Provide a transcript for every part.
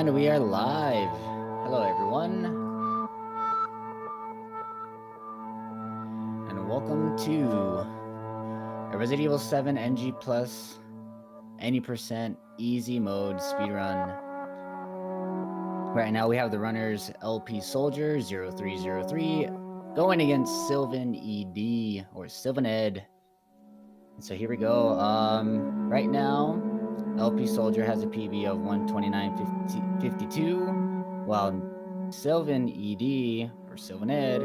And we are live. Hello, everyone, and welcome to a Resident Evil 7 NG Plus any percent easy mode speedrun. Right now, we have the runners LPsoldier0303 going against SylvanEd or SylvanEd. So here we go. Right now, LPsoldier has a PB of 129.52, while SylvanEd or SylvanEd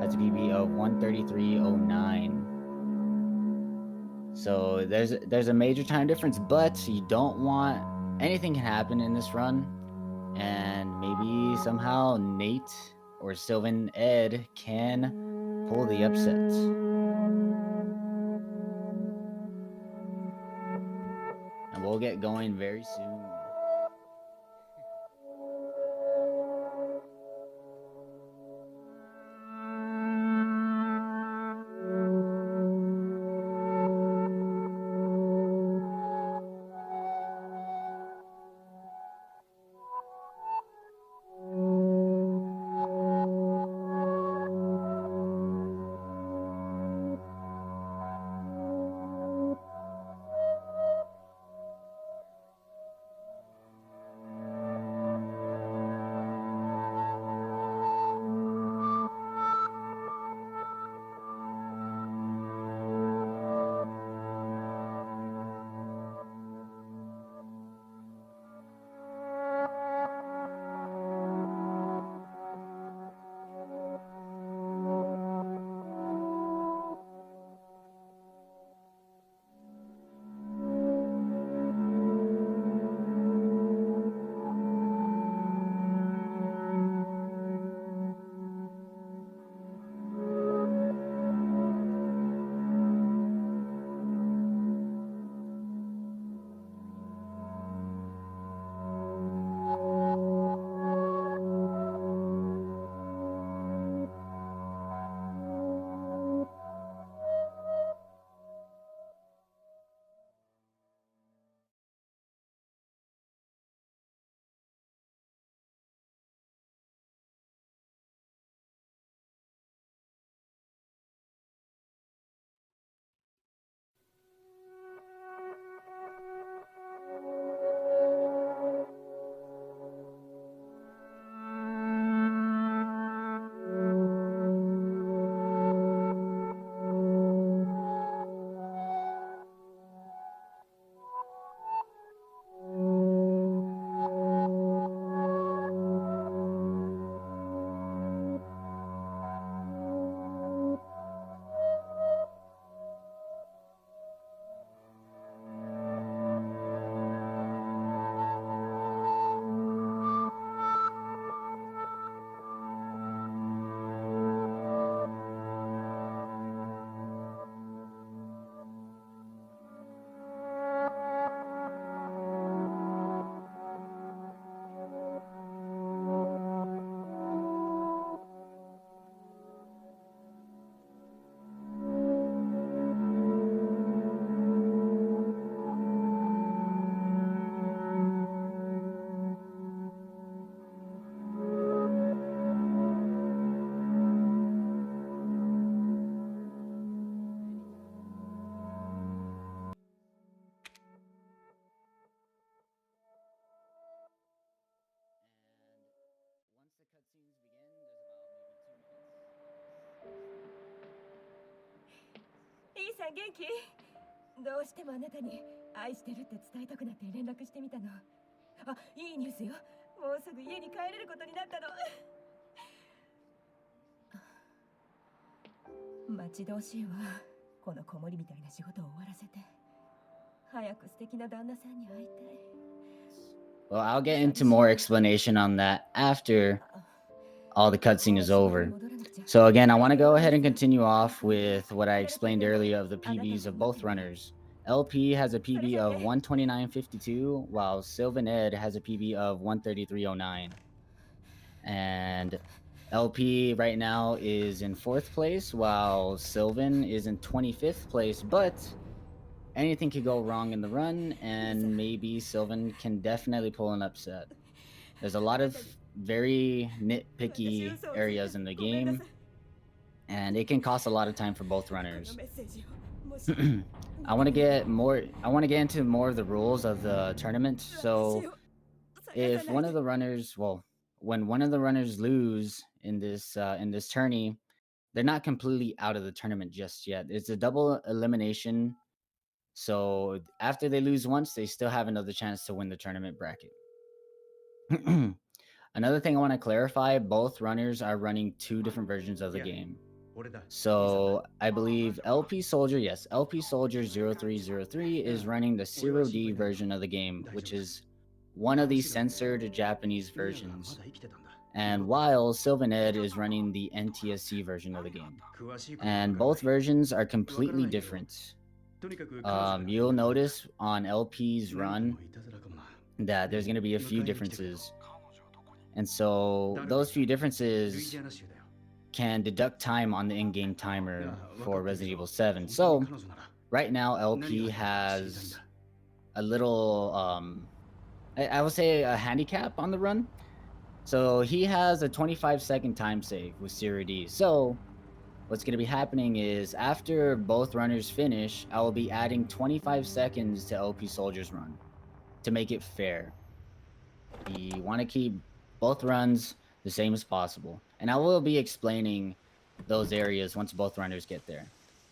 has a PB of 133.09. So there's a major time difference, but you don't want anything can happen in this run, and maybe somehow Nate or SylvanEd can pull the upset. And we'll get going very soon. Once the cutscenes begin, there's about maybe 2 minutes. いいさん元気？どうしてもあなたに愛してるって伝えたくなって連絡してみたの。あ、いいニュースよ。もうすぐ家に帰れることになったの。待ち遠しいわ。この子守みたいな仕事を終わらせて。早く素敵な旦那さんに会いたい。Well, I'll get into more explanation on that after all the cutscene is over. So again, I want to go ahead and continue off with what I explained earlier of the PBs of both runners. LP has a PB of 129.52, while SylvanEd has a PB of 133.09. And LP right now is in 4th place, while Sylvan is in 25th place, but anything could go wrong in the run, and maybe Sylvan can definitely pull an upset. There's a lot of very nitpicky areas in the game, and it can cost a lot of time for both この runners. メッセージをもし I want to get more. I want to get into more of the rules of the tournament. 私 So を探 if さな one い of で the runners, well, when one of the runners lose in this tourney, they're not completely out of the tournament just yet. It's a double elimination. So after they lose once, they still have another chance to win the tournament bracket. Another thing I want to clarify, both runners are running two different versions of the game. So I believe LPsoldier0303 is running the 0D version of the game, which is one of the censored Japanese versions. And while SylvanEd is running the NTSC version of the game. And both versions are completely different. You'll notice on LP's run that there's going to be a few differences. And so those few differences can deduct time on the in-game timer for Resident Evil 7. So right now LP has a little I would say a handicap on the run. So he has a 25-second time save with 0D. So what's going to be happening is after both runners finish, I will be adding 25 seconds to LPsoldier's run to make it fair. We want to keep both runs the same as possible. And I will be explaining those areas once both runners get there.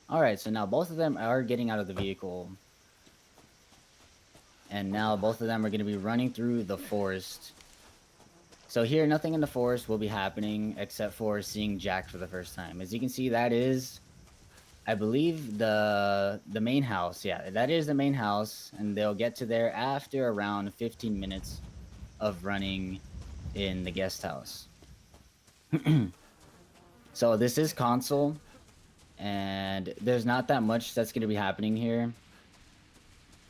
All right, so now both of them are getting out of the vehicle. And now both of them are going to be running through the forest. So here, nothing in the forest will be happening except for seeing Jack for the first time. As you can see, that is, I believe, the main house. Yeah, that is the main house. And they'll get to there after around 15 minutes of running in the guest house. So this is console, and there's not that much that's going to be happening here.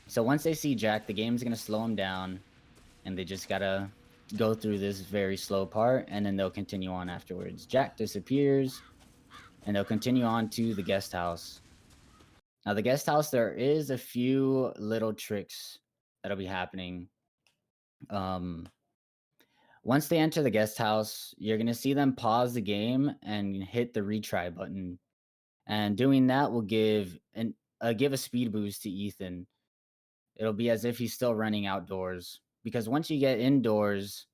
So once they see Jack, the game's going to slow him down, and they just gotta go through this very slow part, and then they'll continue on afterwards. Jack disappears, and they'll continue on to the guest house. Now the guest house, there is a few little tricks that'll be happening. Once they enter the guest house, you're going to see them pause the game and hit the retry button. And doing that will give a speed boost to Ethan. It'll be as if he's still running outdoors. Because once you get indoors,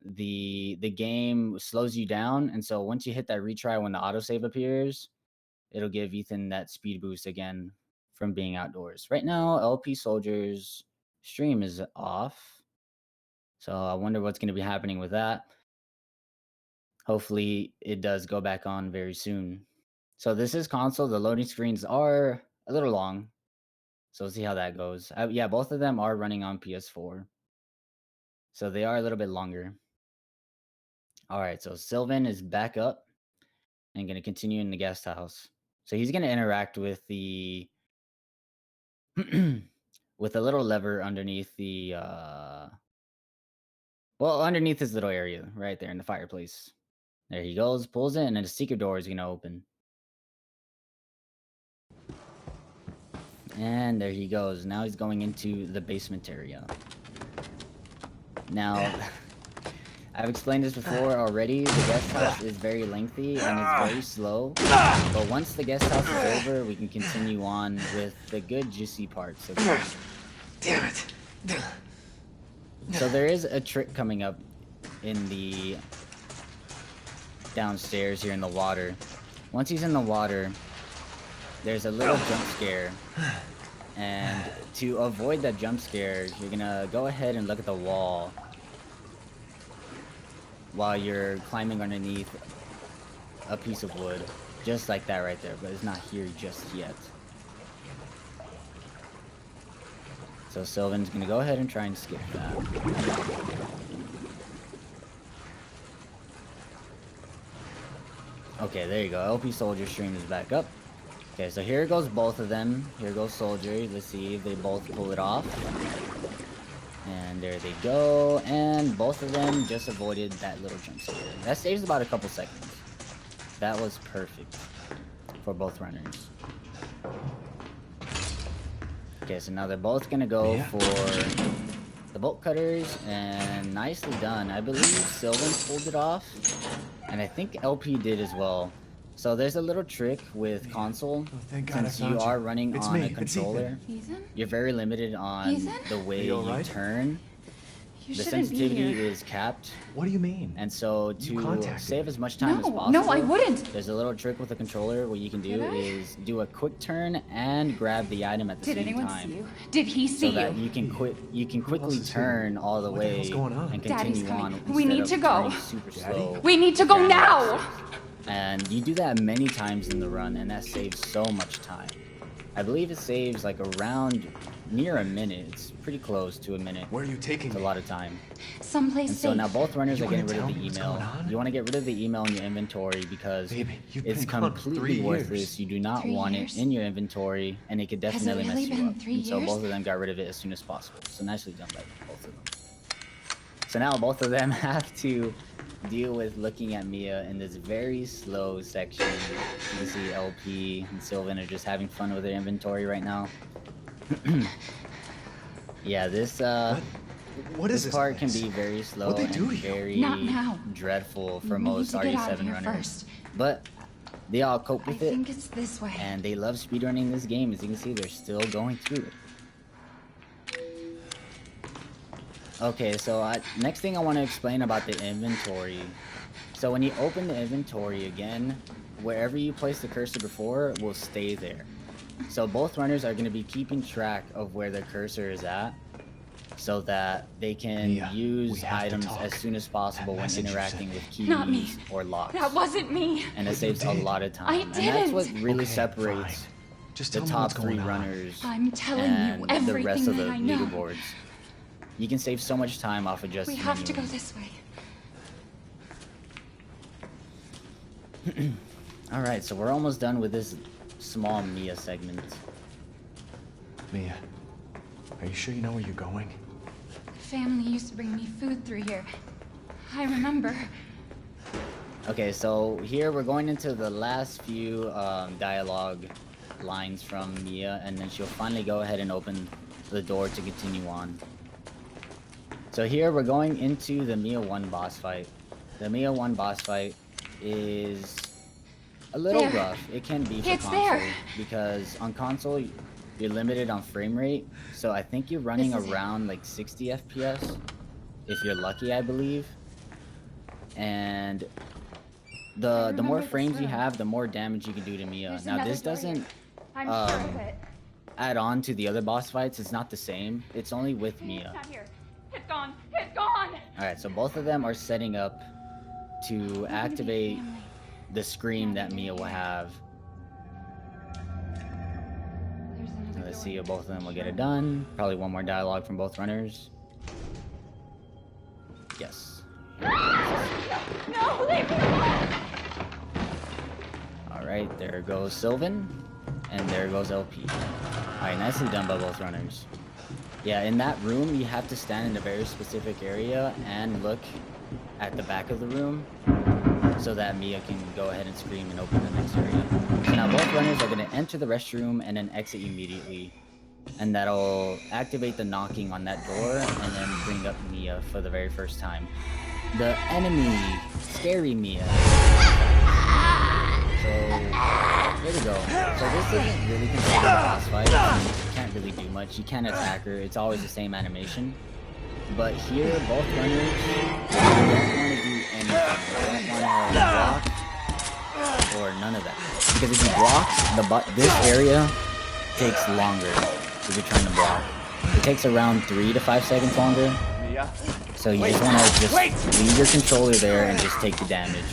the game slows you down. And so once you hit that retry when the autosave appears, it'll give Ethan that speed boost again from being outdoors. Right now, LP Soldier's stream is off. So I wonder what's going to be happening with that. Hopefully it does go back on very soon. So this is console. The loading screens are a little long. So we'll see how that goes. Yeah, both of them are running on PS4. So they are a little bit longer. All right, so Sylvan is back up and going to continue in the guest house. So he's going to interact with the with a little lever underneath the well, underneath this little area right there in the fireplace. There he goes, pulls it, and then the secret door is going to open. And there he goes. Now he's going into the basement area. Now, I've explained this before already. The guest house is very lengthy and it's very slow. But once the guest house is over, we can continue on with the good juicy parts of it. Damn it. So there is a trick coming up in the downstairs here in the water. Once he's in the water, there's a little jump scare. And to avoid that jump scare, you're gonna go ahead and look at the wall while you're climbing underneath a piece of wood. Just like that right there, but it's not here just yet. So Sylvan's gonna go ahead and try and skip that. Okay, there you go. LP Soldier stream is back up. Okay, so here goes both of them. Here goes Soldier. Let's see if they both pull it off. And there they go. And both of them just avoided that little jump scare. That saves about a couple seconds. That was perfect for both runners. Okay, so now they're both gonna go for the bolt cutters, and nicely done. I believe Sylvan pulled it off, and I think LP did as well. So there's a little trick with console. Thank God I Since you found are you. running It's on me, a it's controller, Ethan? you're very limited on Ethan? the way You all you right? turn. You The shouldn't be sensitivity here. is capped, What do you mean? and so You to contacted save me. as much time as No, possible, no, I wouldn't. there's a little trick with the controller. What you can do Did I? is do a quick turn and grab the item at the Did same anyone time. see you? Did he see So that you? you can Who quickly else is here? turn all the What the way hell's going on? and Daddy's continue on. coming. We instead need of to go. turning super Daddy? slow. We need to with go your now! analysis. And you do that many times in the run, and that saves so much time. I believe it saves like around near a minute. It's pretty close to a minute. Where are you taking It's a me? lot of time. Someplace And so safe. now both runners You are getting wanna rid of tell the me what's email. going on? You want to get rid of the email in your inventory because Baby, you've it's been gone completely 3 worthless. years. You do not 3 want years? it in your inventory, and it could Has it definitely really mess you been up. 3 And so years? both of them got rid of it as soon as possible. So nicely done by both of them. So now both of them have to deal with looking at Mia in this very slow section. You can see LP and Sylvan are just having fun with their inventory right now. Yeah, this What is this this part can place? be very slow What'd they and do to you? very Not now. dreadful for We most need to get out of RE7 here runners. first. But they all cope I with it, think it's this way. and they love speedrunning this game. As you can see, they're still going through it. Okay, so next thing I want to explain about the inventory. So when you open the inventory again, wherever you place the cursor before will stay there. So both runners are going to be keeping track of where their cursor is at, so that they can Mia, we use have to items talk. as soon as possible That when message you interacting sent with me. keys Not me. or locks. That wasn't me. And it But you saves a did. lot of time. I And that's what didn't. really Okay, separates fine. Just the tell me top what's 3 going on. runners I'm telling and you the everything rest of the that I know. leaderboards. You can save so much time off of just We have to go menuing. this way. Alright, so we're almost done with this small Mia segment. Mia, are you sure you know where you're going? Family used to bring me food through here. I remember. Okay, so here we're going into the last few dialogue lines from Mia, and then she'll finally go ahead and open the door to continue on. So here we're going into the Mia 1 boss fight. The Mia 1 boss fight is a little There. rough. It can be for It's console there. because on console you're limited on frame rate. So I think you're running This is it. around like 60 FPS if you're lucky, I believe. And the more remember this frames you room. have, the more damage you can do to Mia. There's Now another this door here. doesn't I'm sure Um, of it. add on to the other boss fights. It's not the same. It's only with It's Mia. not here. It's gone. It's gone. Alright, so both of them are setting up to We're gonna be activate family. the scream that Mia will have. There's another Let's door see here. if both of them will get it done. Probably one more dialogue from both runners. Yes. No, leave me alone. Alright, there goes Sylvan. And there goes LP. Alright, nicely done by both runners. Yeah, in that room, you have to stand in a very specific area and look at the back of the room so that Mia can go ahead and scream and open the next area. So now both runners are going to enter the restroom and then exit immediately. And that'll activate the knocking on that door and then bring up Mia for the very first time. The enemy, scary Mia. So, here we go. So this isn't really considered a boss fight. You can't really do much. You can't attack her. It's always the same animation. But here, both runners don't want to do anything. They don't want to block or none of that. Because if you block, this area takes longer if you're trying to block. It takes around 3 to 5 seconds longer. Mia? So you just want to just leave your controller there and just take the damage.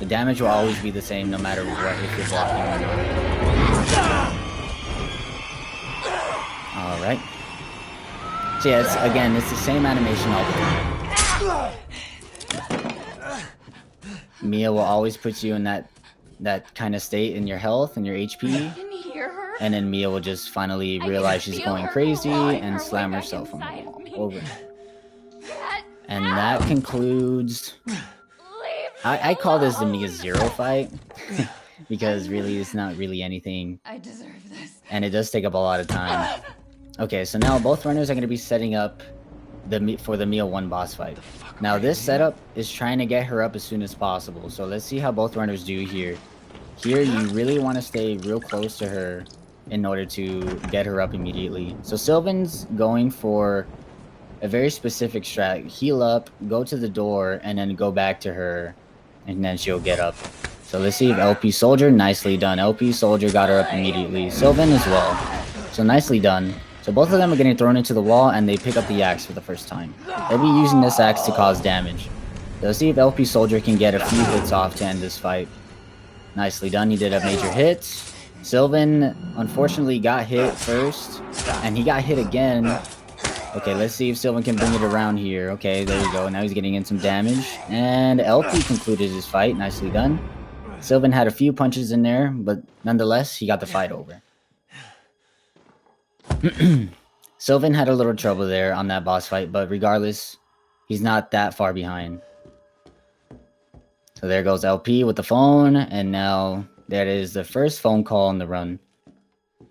The damage will always be the same no matter what, if you're blocking or not. Alright. So yeah, it's the same animation all the time. Mia will always put you in that kind of state in your health and your HP. I can hear her. And then Mia will just finally I can realize she's feel going her crazy clawing her and way slam back herself on the inside wall me. over. Get And that concludes... Leave I call this the Mia alone. 0 fight because really it's not really anything I deserve this. and it does take up a lot of time. Okay, so now both runners are going to be setting up for the Mia 1 boss fight. Now this setup is trying to get her up as soon as possible. So let's see how both runners do here. Here you really want to stay real close to her in order to get her up immediately. So Sylvan's going for a very specific strat. Heal up, go to the door, and then go back to her, and then she'll get up. So let's see if LPsoldier, nicely done. LPsoldier got her up immediately. Sylvan as well. So nicely done. So both of them are getting thrown into the wall, and they pick up the axe for the first time. They'll be using this axe to cause damage. So let's see if LPsoldier can get a few hits off to end this fight. Nicely done. He did a major hit. Sylvan, unfortunately, got hit first, and he got hit again. Okay, let's see if Sylvan can bring it around here. Okay, there we go. Now he's getting in some damage. And LP concluded his fight. Nicely done. Sylvan had a few punches in there, but nonetheless, he got the fight over. Sylvan had a little trouble there on that boss fight, but regardless, he's not that far behind. So there goes LP with the phone, and now that is the first phone call in the run.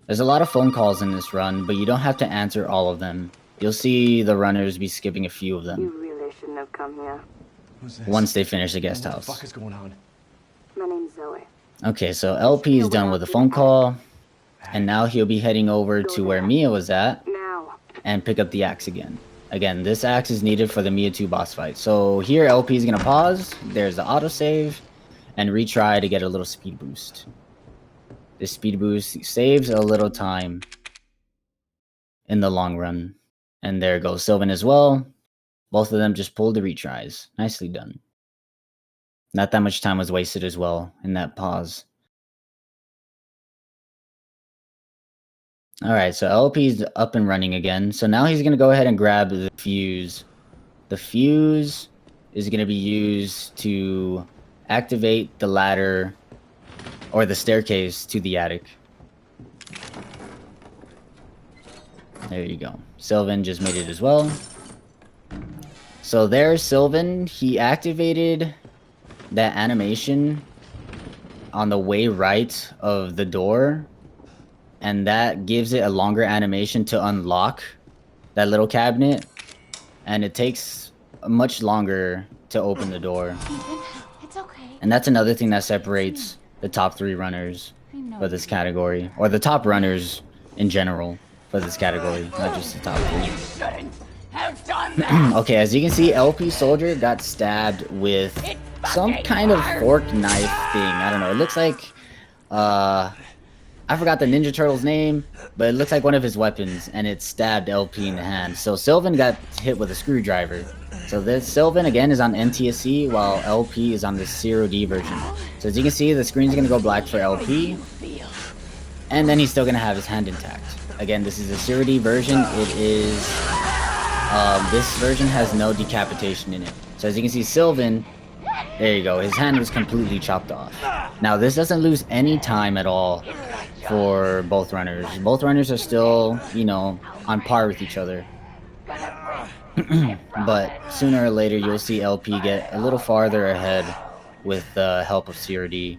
There's a lot of phone calls in this run, but you don't have to answer all of them. You'll see the runners be skipping a few of them. You really shouldn't have come here. Who's this? Once they finish the guest What house. the fuck is going on? My name's Zoe. Okay, so LP is done with the phone call, and now he'll be heading over to where Mia was at Now. and pick up the axe again. Again, this axe is needed for the Mia 2 boss fight. So here LP is going to pause, there's the autosave, and retry to get a little speed boost. This speed boost saves a little time in the long run. And there goes Sylvan as well. Both of them just pulled the retries. Nicely done. Not that much time was wasted as well in that pause. Alright, so LP's up and running again. So now he's going to go ahead and grab the fuse. The fuse is going to be used to activate the ladder or the staircase to the attic. There you go. Sylvan just made it as well. So there's Sylvan. He activated that animation on the way right of the door, and that gives it a longer animation to unlock that little cabinet, and it takes much longer to open the door. Ethan, it's okay. And that's another thing that separates the top 3 runners for this category, or the top runners in general for this category, not just the top 3. Okay, as you can see, LPsoldier got stabbed with some kind of fork knife thing. I don't know. It looks like, I forgot the Ninja Turtle's name, but it looks like one of his weapons, and it stabbed LP in the hand. So Sylvan got hit with a screwdriver. So this Sylvan again is on NTSC, while LP is on the 0D version. So as you can see, the screen's gonna go black for LP, and then he's still gonna have his hand intact. Again, this is a 0D version. It is, this version has no decapitation in it. So as you can see, Sylvan, there you go, his hand was completely chopped off. Now this doesn't lose any time at all for both runners. Both runners are still, you know, on par with each other. But sooner or later, you'll see LP get a little farther ahead with the help of 0D.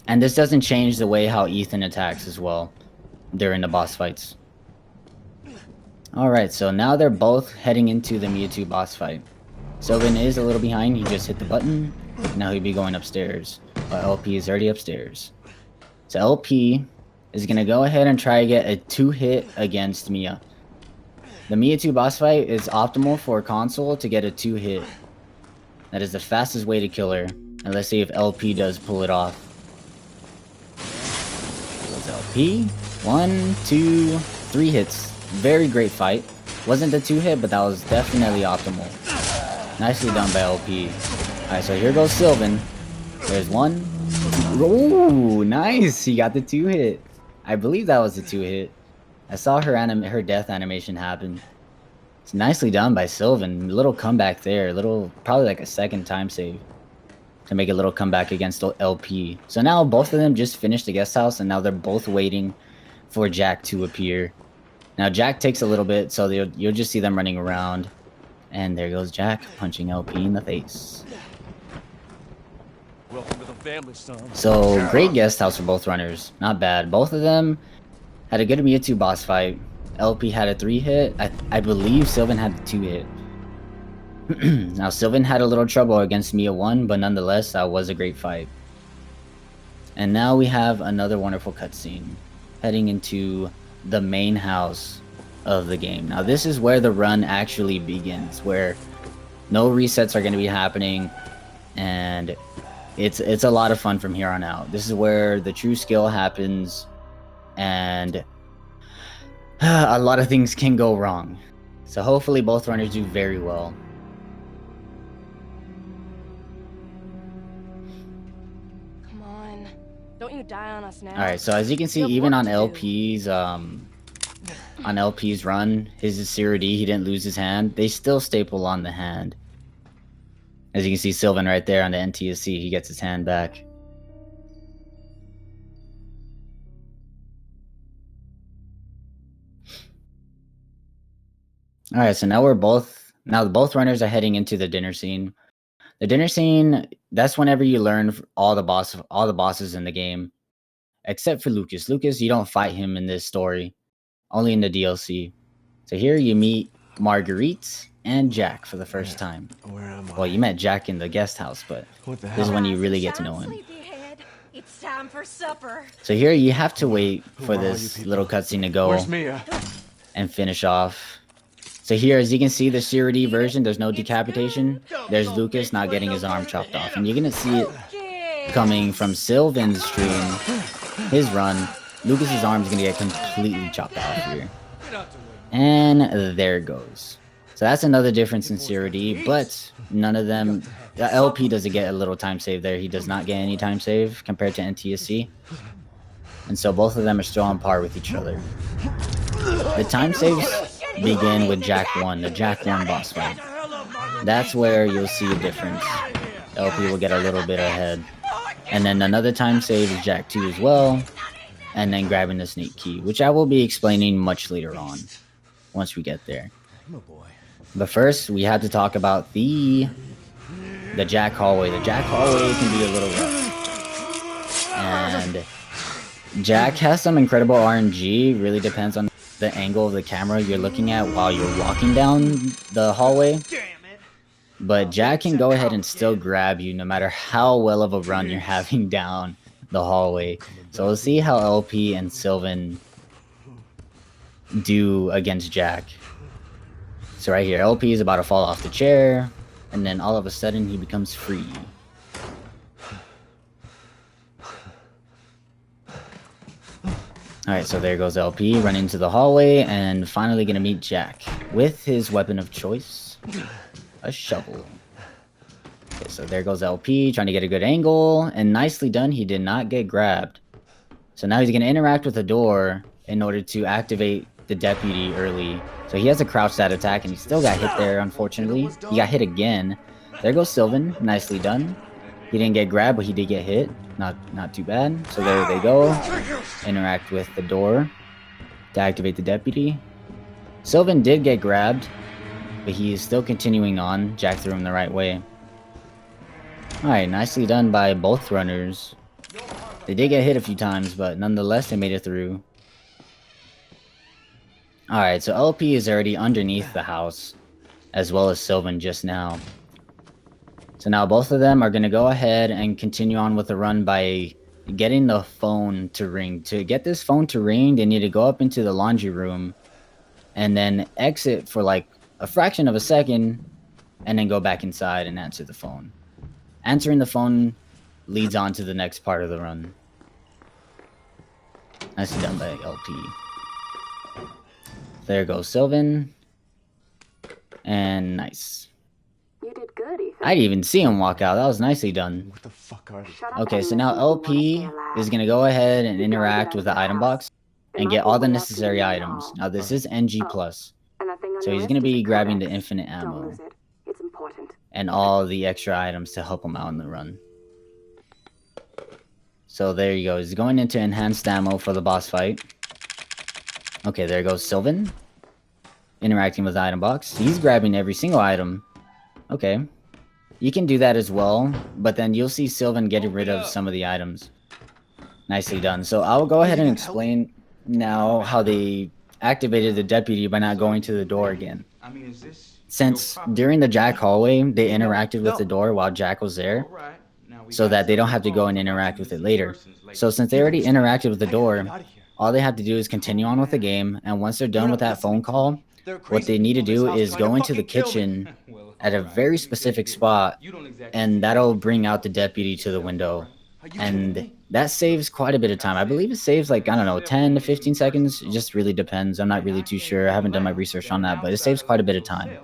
And this doesn't change the way how Ethan attacks as well during the boss fights. Alright, so now they're both heading into the Mia 2 boss fight. Sylvan is a little behind, he just hit the button. Now he'll be going upstairs, but LP is already upstairs. So LP is going to go ahead and try to get a 2-hit against Mia. The Mia 2 boss fight is optimal for a console to get a 2-hit. That is the fastest way to kill her. And let's see if LP does pull it off. Let's LP. 1, 2, 3 hits. Very great fight. Wasn't the 2-hit, but that was definitely optimal. Nicely done by LP. Alright, so here goes Sylvan. There's 1. Ooh, nice! He got the 2-hit. I believe that was the 2-hit. I saw her death animation happen. It's nicely done by Sylvan. Little comeback there. Probably like a second time save to make a little comeback against LP. So now both of them just finished the guest house, and now they're both waiting for Jack to appear. Now Jack takes a little bit, so you'll just see them running around. And there goes Jack, punching LP in the face. Welcome to the family, son. So, great guest house for both runners. Not bad. Both of them had a good Mia 2 boss fight. LP had a 3 hit. I believe Sylvan had the 2 hit. Now Sylvan had a little trouble against Mia 1, but nonetheless that was a great fight. And now we have another wonderful cutscene heading into the main house of the game. Now this is where the run actually begins, where no resets are going to be happening, and it's a lot of fun from here on out. This is where the true skill happens, and a lot of things can go wrong. So hopefully both runners do very well. Come on. Don't you die on us now. Alright, so as you can see, You have even work on to do. LP's run, his 0D, he didn't lose his hand. They still staple on the hand. As you can see, Sylvan right there on the NTSC, he gets his hand back. Alright, so now both runners are heading into the dinner scene. The dinner scene, that's whenever you learn all the bosses in the game. Except for Lucas. Lucas, you don't fight him in this story. Only in the DLC. So here you meet Marguerite and Jack for the first time. Where am I? Well, you met Jack in the guest house, but What the this is hell? when you really get to know him. Sleepyhead. It's time for supper. So here you have to wait Who for are all this you people? little cutscene to go Where's Mia? and finish off. So here, as you can see, the CRD version, there's no decapitation. There's Lucas not getting his arm chopped off. And you're going to see it coming from Sylvan's stream, his run. Lucas's arm's going to get completely chopped off here. And there it goes. So that's another difference in CRD, but none of them... LP doesn't get a little time save there. He does not get any time save compared to NTSC. And so both of them are still on par with each other. The time saves begin with Jack 1, the Jack 1 boss fight. That's where you'll see a difference. LP will get a little bit ahead. And then another time save is Jack 2 as well. And then grabbing the snake key, which I will be explaining much later on, once we get there. But first, we have to talk about the Jack hallway. The Jack hallway can be a little rough. And Jack has some incredible RNG. Really depends on the angle of the camera you're looking at while you're walking down the hallway. But Jack can go ahead and still grab you no matter how well of a run you're having down the hallway. So we'll see how LP and Sylvan do against Jack. So right here, LP is about to fall off the chair, and then all of a sudden he becomes free. Alright, so there goes LP, running into the hallway, and finally gonna meet Jack with his weapon of choice, a shovel. Okay, so there goes LP, trying to get a good angle, and nicely done, he did not get grabbed. So now he's gonna interact with the door in order to activate the deputy early. So he has a crouch that attack, and he still got hit there, unfortunately. He got hit again. There goes Sylvan, nicely done. He didn't get grabbed, but he did get hit. Not too bad. So there they go. Interact with the door to activate the deputy. Sylvan did get grabbed, but he is still continuing on. Jack threw him the right way. Alright, nicely done by both runners. They did get hit a few times, but nonetheless, they made it through. Alright, so LP is already underneath the house, as well as Sylvan just now. So now both of them are going to go ahead and continue on with the run by getting the phone to ring. To get this phone to ring, they need to go up into the laundry room and then exit for like a fraction of a second and then go back inside and answer the phone. Answering the phone leads on to the next part of the run. Nicely done by LP. There goes Sylvan. And nice. You did good, Ethan. I didn't even see him walk out. That was nicely done. What the fuck are they? Shut up Okay, and so now listen if you wanna LP stay alive. is going to go ahead and interact with the item box and get all the necessary items. Now this is NG+. And that thing on So your he's wrist going to is be a grabbing the codex. infinite Don't ammo lose it. It's important. and all the extra items to help him out in the run. So there you go. He's going into enhanced ammo for the boss fight. Okay, there goes Sylvan. Interacting with the item box. He's grabbing every single item. Okay. You can do that as well, but then you'll see Sylvan getting rid of some of the items. Nicely done. So I'll go ahead and explain now how they activated the deputy by not going to the door again. I mean, is this Since your property? during the Jack hallway, they interacted with the door while Jack was there, All right. Now we so got that they don't something have to go and wrong about interact you with it missing later. persons lately. So since they already interacted with the I gotta get door, out of here. all they have to do is continue on with the game, and once they're done You're with not that phone listening to call, me. There are what crazy they need to people in this do house is trying go to into the fucking kill me. kitchen Well, at a all right, very let me tell you specific this. spot, You don't exactly and seem that'll like bring you out the know deputy to the yourself, window. right? Are you kidding And me? that saves quite a bit of time. I believe it saves like, I don't know, 10 to 15 seconds. It just really depends. I'm not really too sure. I haven't done my research on that, but it saves quite a bit of time.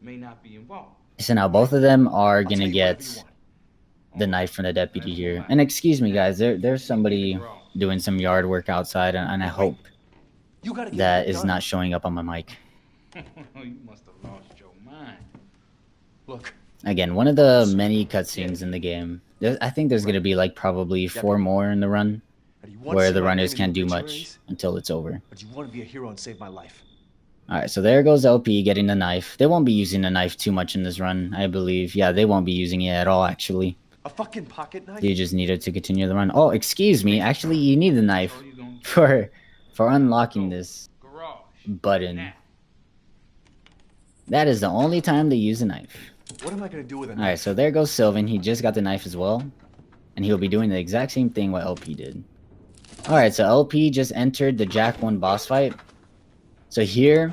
May not be involved. So now both of them are I'll gonna tell you whatever you get want. the knife from the deputy here. And excuse me, guys, there's somebody doing some yard work outside, and I hope You gotta get that it is done. not showing up on my mic. You must have lost your mind. Look, Again, one of the many cutscenes in the game. I think there's gonna be like probably 4 more in the run, do you want to where see the my runners name in can't the do much obituaries? until it's over. Or do you want to be a hero and save my life? Alright, so there goes LP getting the knife. They won't be using the knife too much in this run, I believe. Yeah, they won't be using it at all, actually. A fucking pocket knife? You just needed to continue the run. Oh, excuse me. Actually, you need the knife So you gonna for unlocking this garage button. now. That is the only time they use a knife. What am I gonna do with a Alright, knife? so there goes Sylvan. He just got the knife as well. And he'll be doing the exact same thing what LP did. Alright, so LP just entered the Jack 1 boss fight. So here,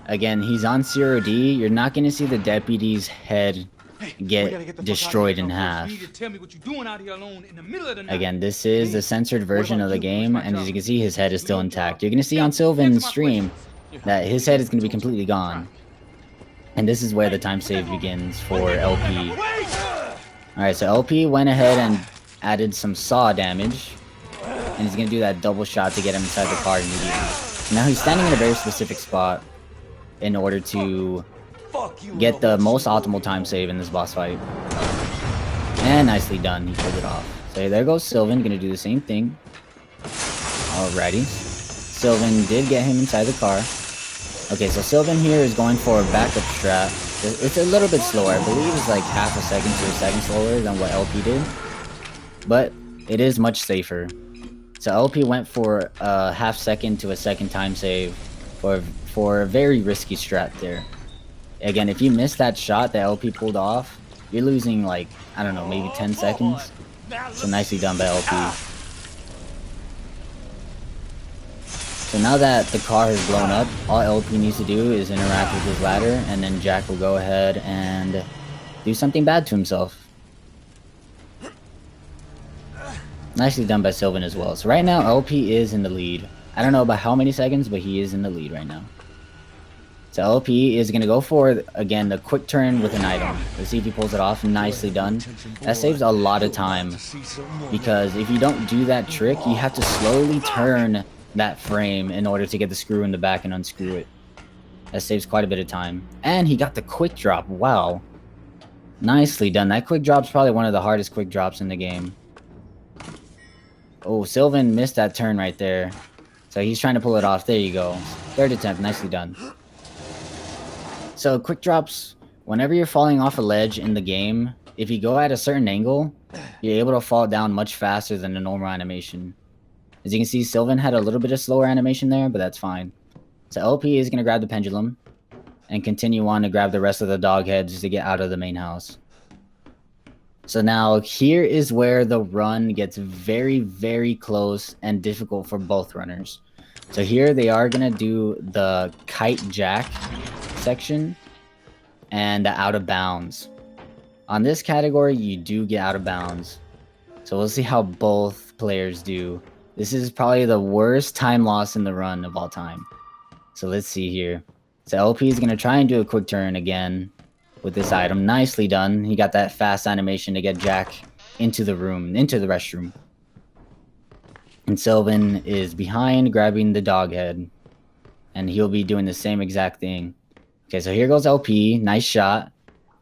again, he's on 0D. You're not going to see the deputy's head Hey, we gotta get the fuck destroyed in You half. need to tell me what you're doing out here alone in the middle of the night. Again, this is the censored version of the game, and as you can see, his head is still intact. You're going to see on Answer Sylvan's my stream questions. that his head is going to be completely gone. And this is where the time save begins for LP. Alright, so LP went ahead and added some saw damage. And he's going to do that double shot to get him inside the car immediately. So now he's standing in a very specific spot in order to Fuck you, get the Lobo. most optimal time save in this boss fight. And nicely done, he pulled it off. So there goes Sylvan, gonna do the same thing. Alrighty. Sylvan did get him inside the car. Okay, so Sylvan here is going for a backup strat. It's a little bit slower, I believe it's like half a second to a second slower than what LP did. But it is much safer. So LP went for a half second to a second time save for a very risky strat there. Again, if you miss that shot that LP pulled off, you're losing like, I don't know, maybe 10 seconds. So nicely done by LP. So now that the car has blown up, all LP needs to do is interact with his ladder, and then Jack will go ahead and do something bad to himself. Nicely done by Sylvan as well. So right now, LP is in the lead. I don't know about how many seconds, but he is in the lead right now. So LP is going to go for, again, the quick turn with an item. Let's see if he pulls it off. Nicely done. That saves a lot of time, because if you don't do that trick, you have to slowly turn that frame in order to get the screw in the back and unscrew it. That saves quite a bit of time. And he got the quick drop. Wow. Nicely done. That quick drop's probably one of the hardest quick drops in the game. Oh, Sylvan missed that turn right there. So he's trying to pull it off. There you go. Third attempt. Nicely done. So quick drops, whenever you're falling off a ledge in the game, if you go at a certain angle, you're able to fall down much faster than a normal animation. As you can see, Sylvan had a little bit of slower animation there, but that's fine. So LP is going to grab the pendulum and continue on to grab the rest of the dog heads to get out of the main house. So now here is where the run gets very, very close and difficult for both runners. So here they are going to do the kite jack section and the out of bounds. On this category, you do get out of bounds. So we'll see how both players do. This is probably the worst time loss in the run of all time. So let's see here. So LP is going to try and do a quick turn again with this item. Nicely done. He got that fast animation to get Jack into the room, into the restroom. And Sylvan is behind grabbing the dog head. And he'll be doing the same exact thing. Okay, so here goes LP. Nice shot.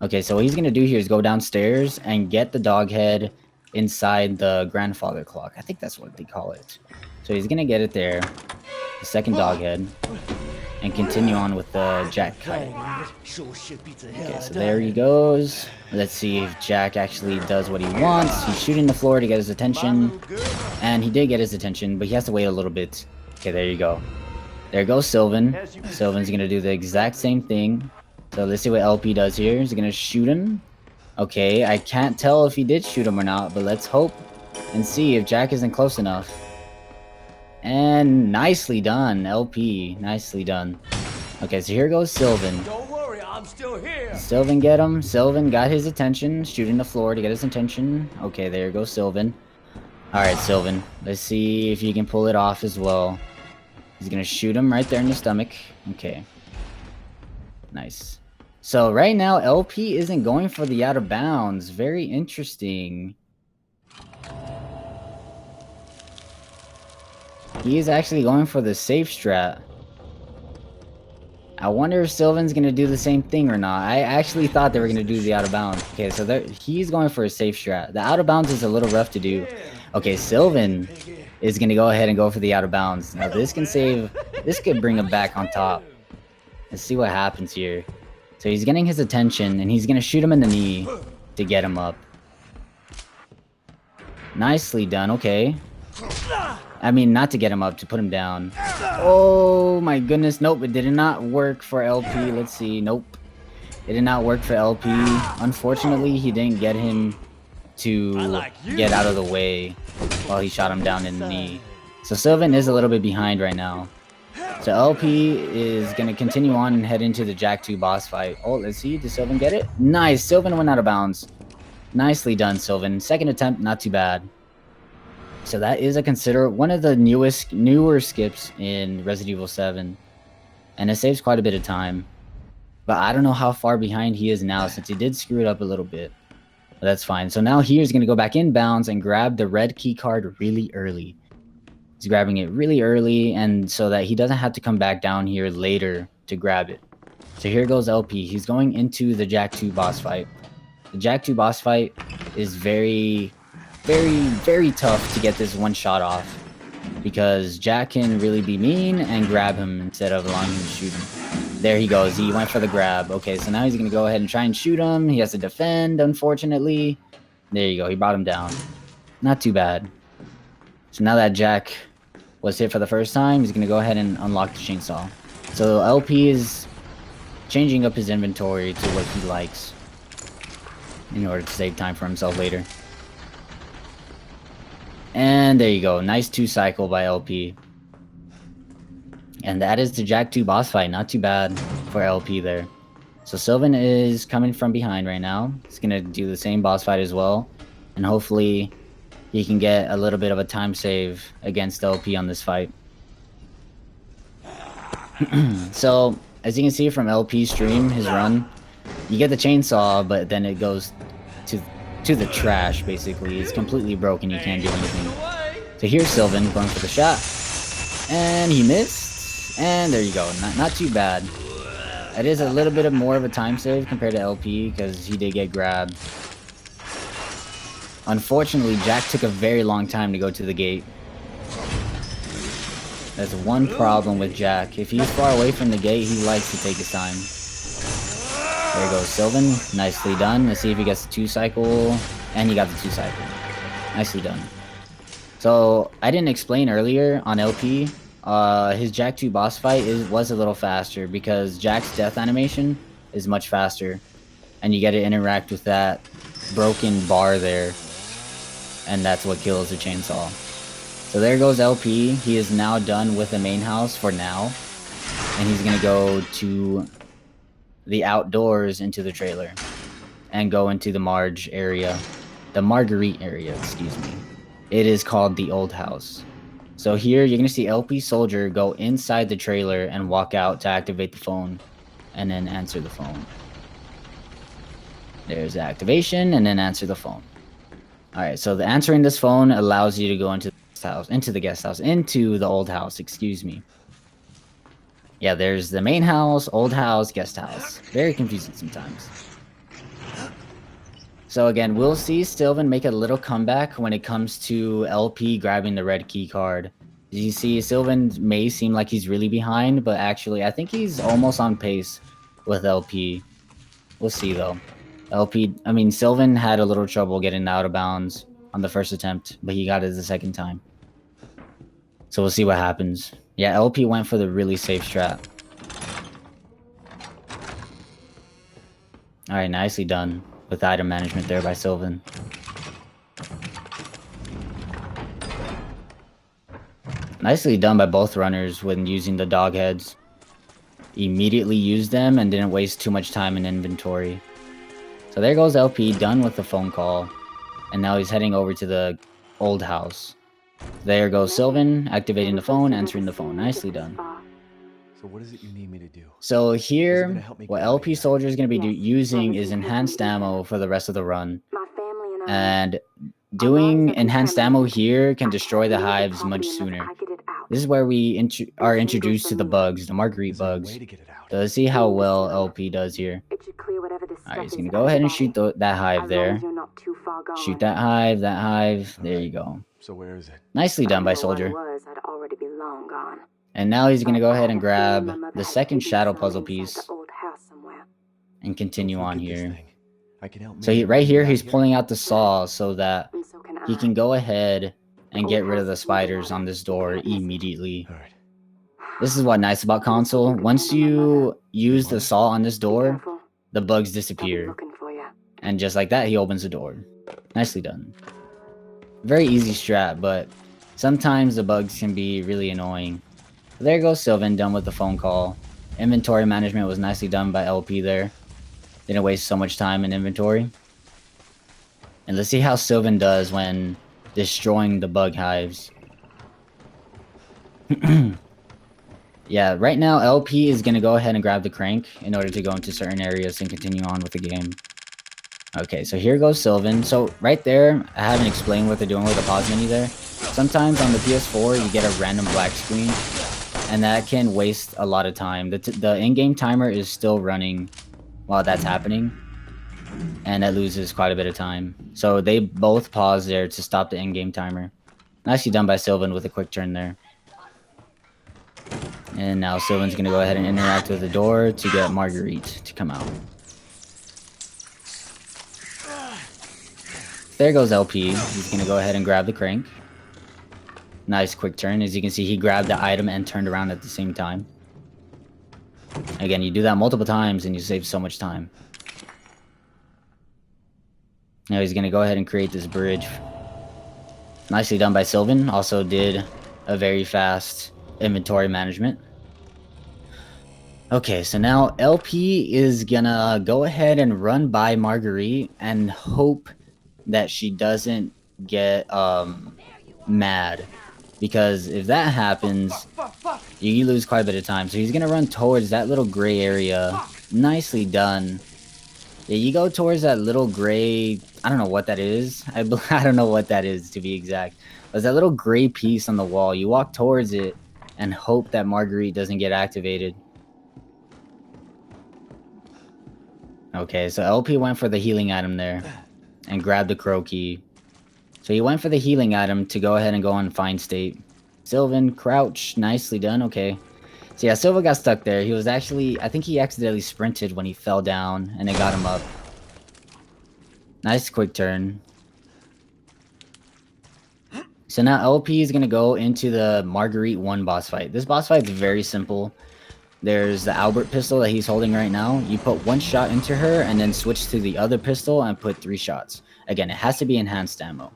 Okay, so what he's going to do here is go downstairs and get the dog head inside the grandfather clock. I think that's what they call it. So he's going to get it there. The second dog head. And continue on with the Jack kite. Okay, so there he goes. Let's see if Jack actually does what he wants. He's shooting the floor to get his attention. And he did get his attention, but he has to wait a little bit. Okay, there you go. There goes Sylvan. Sylvan's gonna do the exact same thing. So let's see what LP does here. He's gonna shoot him. Okay, I can't tell if he did shoot him or not, but let's hope and see if Jack isn't close enough. And nicely done, LP. Nicely done. Okay, so here goes Sylvan. Don't worry, I'm still here. Sylvan get him. Sylvan got his attention, shooting the floor to get his attention. Okay, there goes Sylvan. Alright, Sylvan. Let's see if you can pull it off as well. He's gonna shoot him right there in the stomach. Okay. Nice. So right now, LP isn't going for the out of bounds. Very interesting. He is actually going for the safe strat. I wonder if Sylvan's gonna do the same thing or not. I actually thought they were gonna do the out of bounds. Okay, so he's going for a safe strat. The out of bounds is a little rough to do. Okay, Sylvan is gonna go ahead and go for the out of bounds. Now this can save. This could bring him back on top. Let's see what happens here. So he's getting his attention, and he's gonna shoot him in the knee to get him up. Nicely done. Okay. I mean, not to get him up, to put him down. Oh my goodness. Nope, it did not work for LP. Let's see. Nope. It did not work for LP. Unfortunately, he didn't get him to get out of the way while he shot him down in the knee. So Sylvan is a little bit behind right now. So LP is going to continue on and head into the Jack 2 boss fight. Oh, let's see. Did Sylvan get it? Nice. Sylvan went out of bounds. Nicely done, Sylvan. Second attempt, not too bad. So that is one of the newer skips in Resident Evil 7. And it saves quite a bit of time. But I don't know how far behind he is now, since he did screw it up a little bit. But that's fine. So now he's going to go back in bounds and grab the red key card really early. He's grabbing it really early, and so that he doesn't have to come back down here later to grab it. So here goes LP. He's going into the Jack 2 boss fight. The Jack 2 boss fight is very tough to get this one shot off, because Jack can really be mean and grab him instead of allowing him to shoot him. There he goes. He went for the grab. Okay, so now he's going to go ahead and try and shoot him. He has to defend, unfortunately. There you go. He brought him down. Not too bad. So now that Jack was hit for the first time, he's going to go ahead and unlock the chainsaw. So LP is changing up his inventory to what he likes in order to save time for himself later. And there you go. Nice 2-cycle by LP. And that is the Jack 2 boss fight. Not too bad for LP there. So Sylvan is coming from behind right now. He's going to do the same boss fight as well. And hopefully he can get a little bit of a time save against LP on this fight. So, as you can see from LP's stream, his run, you get the chainsaw, but then it goes to the trash, basically. It's completely broken, you can't do anything. So here's Sylvan going for the shot. And he missed. And there you go. Not too bad. It is a little bit more of a time save compared to LP, because he did get grabbed. Unfortunately, Jack took a very long time to go to the gate. That's one problem with Jack. If he's far away from the gate, he likes to take his time. There goes Sylvan. Nicely done. Let's see if he gets the 2-cycle. And he got the 2-cycle. Nicely done. So, I didn't explain earlier on LP. His Jack 2 boss fight was a little faster, because Jack's death animation is much faster. And you get to interact with that broken bar there. And that's what kills the chainsaw. So there goes LP. He is now done with the main house for now. And he's going to go to the outdoors into the trailer. And go into the Marge area. The Marguerite area, excuse me. It is called the Old House. So here you're going to see LPsoldier go inside the trailer and walk out to activate the phone. And then answer the phone. There's the activation and then answer the phone. Alright, so the answering this phone allows you to go into the old house, excuse me. Yeah, there's the main house, old house, guest house. Very confusing sometimes. So again, we'll see Sylvan make a little comeback when it comes to LP grabbing the red key card. As you see, Sylvan may seem like he's really behind, but actually I think he's almost on pace with LP. We'll see though. Sylvan had a little trouble getting out of bounds on the first attempt, but he got it the second time. So we'll see what happens. Yeah, LP went for the really safe strat. Alright, nicely done with item management there by Sylvan. Nicely done by both runners when using the dog heads. Immediately used them and didn't waste too much time in inventory. So there goes LP, done with the phone call. And now he's heading over to the old house. There goes Sylvan, activating the phone, answering the phone. Nicely done. So what is it you need me to do? So here, gonna help me what get out of LP here? Soldier is going to be using is enhanced ammo for the rest of the run. And doing enhanced ammo here can destroy the hives much sooner. This is where we are introduced to the bugs, the Marguerite Is there a bugs. way to get it out? So let's see how well LP does here. Alright, he's going to go ahead and shoot that hive there. Shoot that hive, there you go. So where is it? Nicely done by Soldier. And now he's going to go ahead and grab the second shadow puzzle piece and continue on If you get this here. thing, I can help So Mia right here, get out he's pulling out the saw so that he can go ahead and get rid of the spiders on this door immediately. All right. This is what's nice about console. Once you use the saw on this door, the bugs disappear. And just like that, he opens the door. Nicely done. Very easy strat, but sometimes the bugs can be really annoying. There goes Sylvan, done with the phone call. Inventory management was nicely done by LP there. Didn't waste so much time in inventory. And let's see how Sylvan does when destroying the bug hives. Yeah, right now LP is going to go ahead and grab the crank in order to go into certain areas and continue on with the game. Okay, so here goes Sylvan. So right there, I haven't explained what they're doing with the pause menu there. Sometimes on the PS4, you get a random black screen, and that can waste a lot of time. The in-game timer is still running while that's happening, and that loses quite a bit of time. So they both pause there to stop the in-game timer. Nicely done by Sylvan with a quick turn there. And now Sylvan's going to go ahead and interact with the door to get Marguerite to come out. There goes LP. He's going to go ahead and grab the crank. Nice quick turn. As you can see, he grabbed the item and turned around at the same time. Again, you do that multiple times and you save so much time. Now he's going to go ahead and create this bridge. Nicely done by Sylvan. Also did a very fast inventory management. Okay, so now LP is gonna go ahead and run by Marguerite and hope that she doesn't get mad, because if that happens, you lose quite a bit of time. So he's gonna run towards that little gray area. Nicely done. Yeah, you go towards that little gray, I don't know what that is. I don't know what that is, to be exact. There's that little gray piece on the wall. You walk towards it and hope that Marguerite doesn't get activated. Okay, so LP went for the healing item there and grabbed the crow key. So he went for the healing item to go ahead and go on find state. Sylvan, crouch, nicely done, okay. So yeah, Sylvan got stuck there. He was actually, I think he accidentally sprinted when he fell down and it got him up. Nice quick turn. So now LP is going to go into the Marguerite 1 boss fight. This boss fight is very simple. There's the Albert pistol that he's holding right now. You put 1 shot into her and then switch to the other pistol and put 3 shots. Again, it has to be enhanced ammo.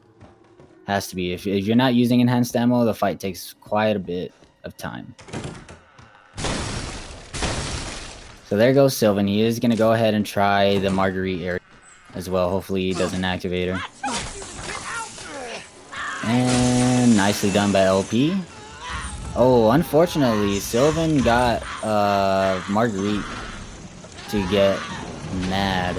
Has to be. If you're not using enhanced ammo, the fight takes quite a bit of time. So there goes Sylvan. He is going to go ahead and try the Marguerite area as well. Hopefully he doesn't activate her. And nicely done by LP. Oh, unfortunately, Sylvan got Marguerite to get mad.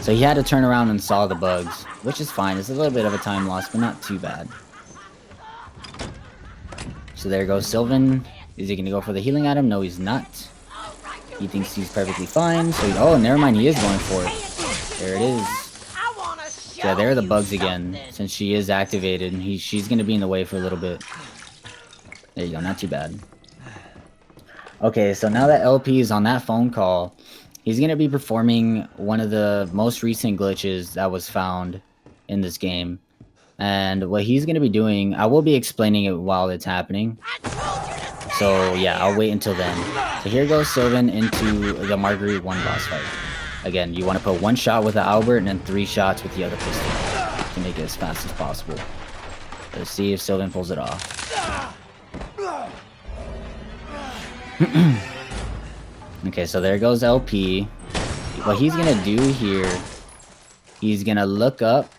So he had to turn around and saw the bugs, which is fine. It's a little bit of a time loss, but not too bad. So there goes Sylvan. Is he going to go for the healing item? No, he's not. He thinks he's perfectly fine. So oh, never mind. He is going for it. There it is. Yeah, there are the bugs again. Since she is activated, and she's going to be in the way for a little bit. There you go, not too bad. Okay, so now that LP is on that phone call, he's going to be performing one of the most recent glitches that was found in this game. And what he's going to be doing, I will be explaining it while it's happening. So yeah, I'll wait until then. So here goes Sylvan into the Marguerite 1 boss fight. Again, you want to put 1 shot with the Albert and then 3 shots with the other pistol to make it as fast as possible. Let's see if Sylvan pulls it off. Okay, so there goes LP. What he's gonna do here, he's gonna look up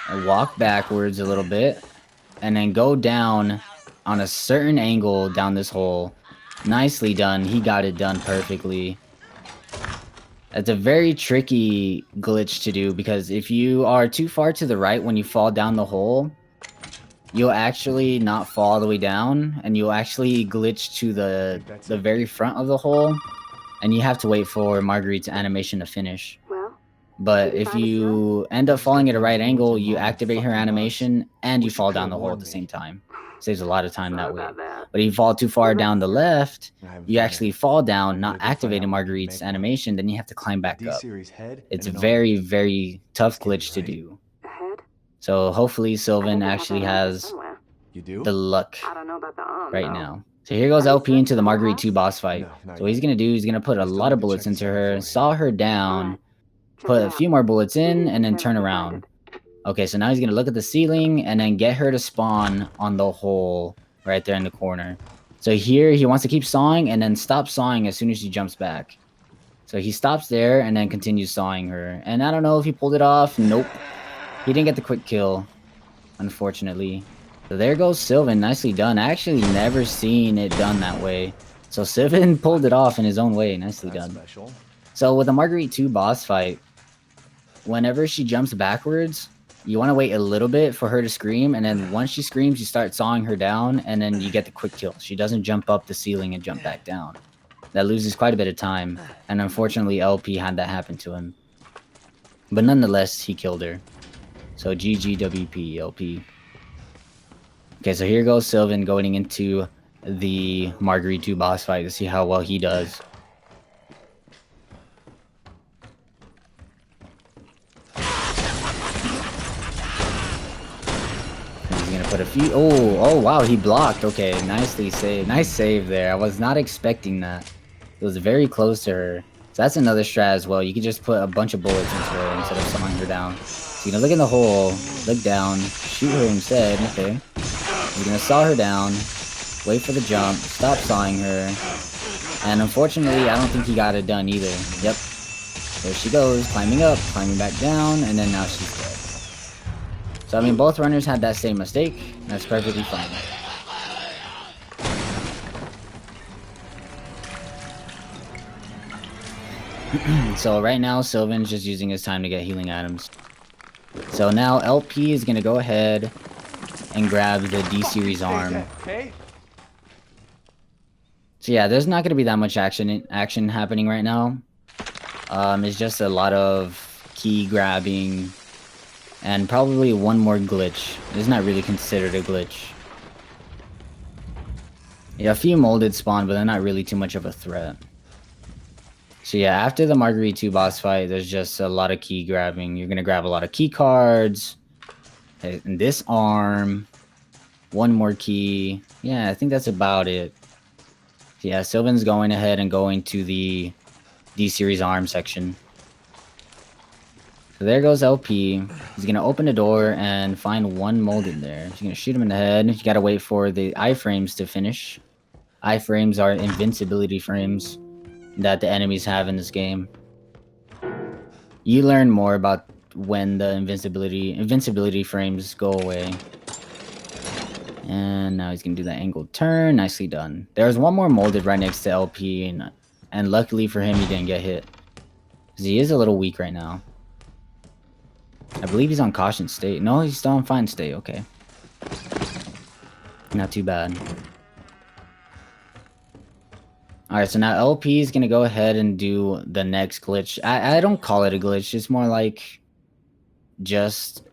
and walk backwards a little bit and then go down on a certain angle down this hole. Nicely done. He got it done perfectly. It's a very tricky glitch to do because if you are too far to the right when you fall down the hole, you'll actually not fall all the way down and you'll actually glitch to the very front of the hole and you have to wait for Marguerite's animation to finish. But if you end up falling at a right angle, you activate her animation and you fall down the hole at the same time. Saves a lot of time that way. But if you fall too far down the left, you actually fall down, not activating Marguerite's animation, then you have to climb back up. It's a very, very tough glitch to do. So hopefully Sylvan actually has the luck right now. So here goes LP into the Marguerite 2 boss fight. So what he's going to do, he's going to put a lot of bullets into her, saw her down, put a few more bullets in, and then turn around. Okay, so now he's going to look at the ceiling and then get her to spawn on the hole right there in the corner. So here he wants to keep sawing and then stop sawing as soon as she jumps back. So he stops there and then continues sawing her. And I don't know if he pulled it off. Nope. He didn't get the quick kill, unfortunately. So there goes Sylvan. Nicely done. I actually never seen it done that way. So Sylvan pulled it off in his own way. Nicely done. Special. So with the Marguerite 2 boss fight, whenever she jumps backwards, you want to wait a little bit for her to scream, and then once she screams, you start sawing her down, and then you get the quick kill. She doesn't jump up the ceiling and jump back down. That loses quite a bit of time, and unfortunately LP had that happen to him. But nonetheless, he killed her. So GGWP LP. Okay, so here goes Sylvan going into the Marguerite 2 boss fight to see how well he does. Put a few. Oh wow, he blocked. Okay, nicely saved. Nice save there. I was not expecting that. It was very close to her. So that's another strat as well. You could just put a bunch of bullets into her instead of sawing her down. So you're gonna look in the hole, look down, shoot her instead. Okay. You're gonna saw her down, wait for the jump, stop sawing her. And unfortunately, I don't think he got it done either. Yep. There she goes, climbing up, climbing back down, and then now she's dead. So, I mean, both runners had that same mistake. That's perfectly fine. So, right now, Sylvan's just using his time to get healing items. So, now LP is going to go ahead and grab the D-Series arm. So, yeah, there's not going to be that much action happening right now. It's just a lot of key grabbing. And probably one more glitch. It's not really considered a glitch. Yeah, a few molded spawn, but they're not really too much of a threat. So yeah, after the Marguerite 2 boss fight, there's just a lot of key grabbing. You're gonna grab a lot of key cards. And this arm. One more key. Yeah, I think that's about it. So yeah, Sylvan's going ahead and going to the D-Series arm section. So there goes LP. He's going to open the door and find one molded there. He's going to shoot him in the head. You got to wait for the iframes to finish. Iframes are invincibility frames that the enemies have in this game. You learn more about when the invincibility frames go away. And now he's going to do that angled turn. Nicely done. There's one more molded right next to LP. And luckily for him, he didn't get hit. Because he is a little weak right now. I believe he's on caution state. No, he's still on fine state. Okay. Not too bad. Alright, so now LP is going to go ahead and do the next glitch. I don't call it a glitch. It's more like just...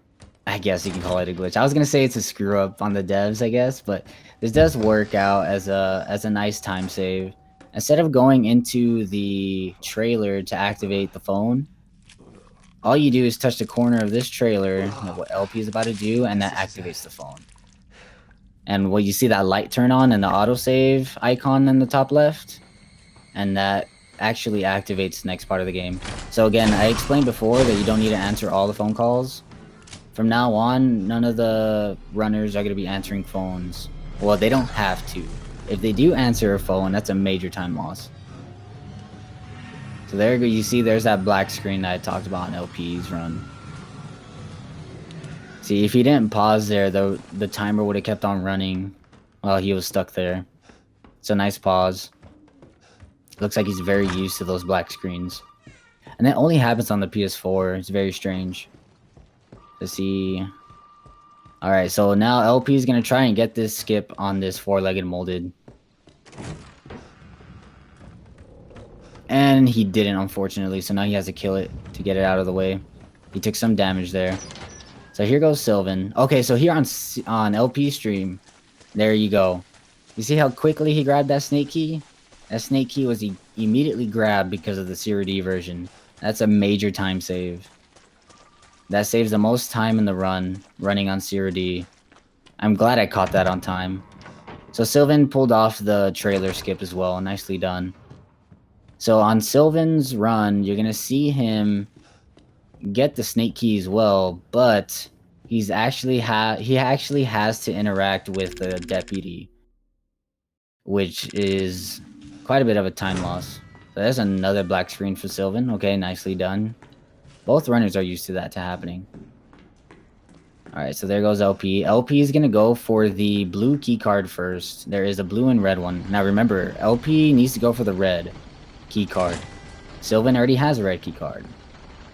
I guess you can call it a glitch. I was going to say it's a screw up on the devs, I guess. But this does work out as a nice time save. Instead of going into the trailer to activate the phone... all you do is touch the corner of this trailer, what LP is about to do, and that activates the phone. And you see that light turn on and the autosave icon in the top left, and that actually activates the next part of the game. So again, I explained before that you don't need to answer all the phone calls. From now on, none of the runners are going to be answering phones. Well, they don't have to. If they do answer a phone, that's a major time loss. So there you see there's that black screen that I talked about in LP's run. See, if he didn't pause there, the timer would have kept on running while he was stuck there. It's a nice pause. Looks like he's very used to those black screens. And that only happens on the PS4. It's very strange. To see. Alright, so now LP is going to try and get this skip on this four-legged molded. And he didn't, unfortunately, so now he has to kill it to get it out of the way. He took some damage there. So here goes Sylvan. Okay, so here on LP stream, there you go. You see how quickly he grabbed that snake key? That snake key was immediately grabbed because of the Zero D version. That's a major time save. That saves the most time in the run, running on Zero D. I'm glad I caught that on time. So Sylvan pulled off the trailer skip as well. Nicely done. So on Sylvan's run, you're going to see him get the snake key as well, but he actually has to interact with the deputy, which is quite a bit of a time loss. So there's another black screen for Sylvan. Okay, nicely done. Both runners are used to that happening. Alright, so there goes LP. LP is going to go for the blue key card first. There is a blue and red one. Now remember, LP needs to go for the red key card. Sylvan already has a red key card.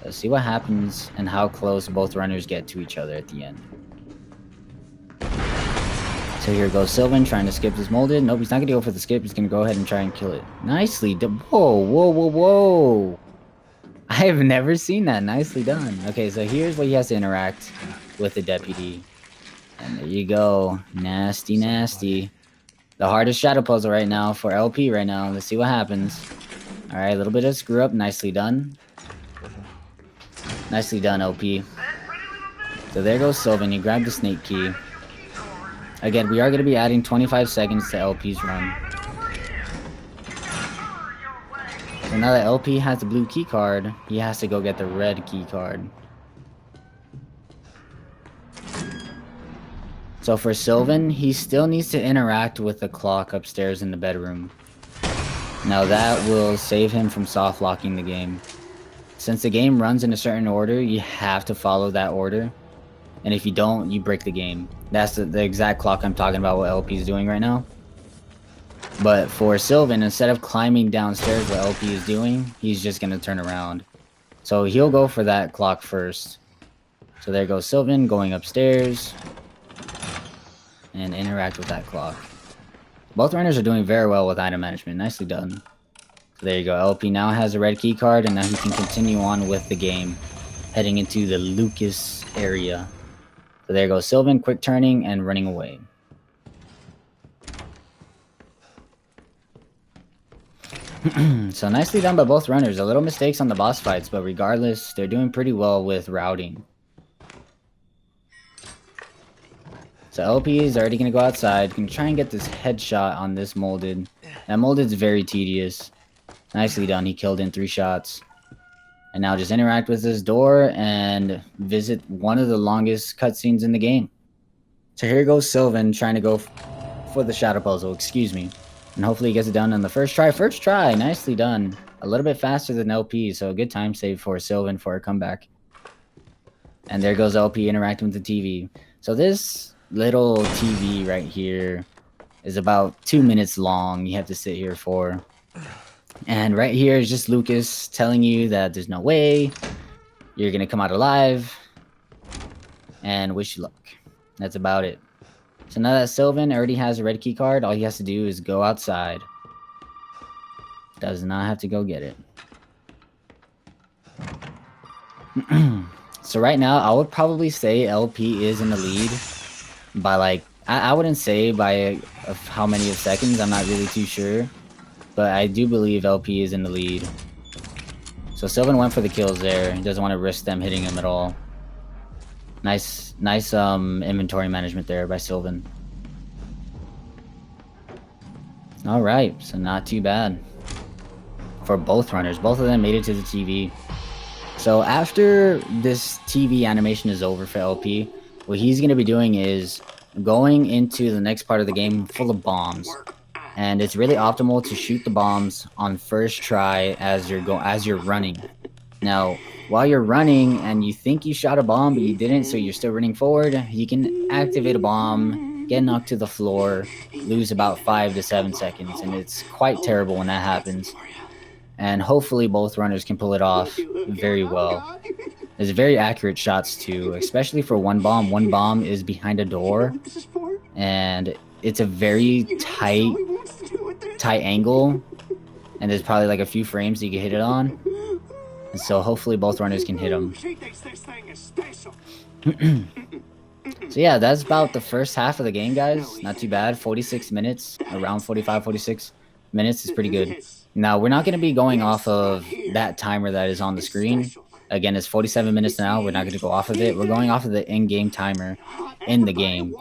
Let's see what happens and how close both runners get to each other at the end. So here goes Sylvan trying to skip this molded. Nope, he's not going to go for the skip. He's going to go ahead and try and kill it. Nicely done. Whoa, whoa, whoa, whoa. I have never seen that. Nicely done. Okay, so here's where he has to interact with the deputy. And there you go. Nasty, nasty. The hardest shadow puzzle right now for LP right now. Let's see what happens. Alright, a little bit of screw up. Nicely done. Nicely done, LP. So there goes Sylvan. He grabbed the snake key. Again, we are going to be adding 25 seconds to LP's run. So now that LP has the blue key card, he has to go get the red key card. So for Sylvan, he still needs to interact with the clock upstairs in the bedroom. Now that will save him from soft locking the game. Since the game runs in a certain order, you have to follow that order. And if you don't, you break the game. That's the exact clock I'm talking about what LP is doing right now. But for Sylvan, instead of climbing downstairs what LP is doing, he's just going to turn around. So he'll go for that clock first. So there goes Sylvan going upstairs. And interact with that clock. Both runners are doing very well with item management. Nicely done. So there you go. LP now has a red key card, and now he can continue on with the game. Heading into the Lucas area. So there goes Sylvan, quick turning and running away. So nicely done by both runners. A little mistakes on the boss fights, but regardless, they're doing pretty well with routing. So LP is already going to go outside. Can try and get this headshot on this molded. That molded is very tedious. Nicely done. He killed in 3 shots. And now just interact with this door and visit one of the longest cutscenes in the game. So here goes Sylvan trying to go for the shadow puzzle. Excuse me. And hopefully he gets it done on the first try. First try. Nicely done. A little bit faster than LP. So a good time save for Sylvan for a comeback. And there goes LP interacting with the TV. So this little TV right here is about 2 minutes long. You have to sit here for. And right here is just Lucas telling you that there's no way you're going to come out alive. And wish you luck. That's about it. So now that Sylvan already has a red key card, all he has to do is go outside. Does not have to go get it. So right now, I would probably say LP is in the lead. By like, I wouldn't say by how many of seconds, I'm not really too sure. But I do believe LP is in the lead. So Sylvan went for the kills there. He doesn't want to risk them hitting him at all. Nice inventory management there by Sylvan. All right, so not too bad for both runners. Both of them made it to the TV. So after this TV animation is over for LP, what he's going to be doing is going into the next part of the game full of bombs. And it's really optimal to shoot the bombs on first try as you're running. Now, while you're running and you think you shot a bomb but you didn't, so you're still running forward, you can activate a bomb, get knocked to the floor, lose about 5 to 7 seconds, and it's quite terrible when that happens. And hopefully both runners can pull it off very well. There's very accurate shots too, especially for one bomb. One bomb is behind a door, and it's a very tight angle, and there's probably like a few frames that you can hit it on. And so hopefully both runners can hit them. So yeah, that's about the first half of the game, guys. Not too bad. 46 minutes, around 45, 46 minutes is pretty good. Now, we're not going to be going off of that timer that is on the screen. Again, it's 47 minutes now. We're not going to go off of it. We're going off of the in-game timer in the game.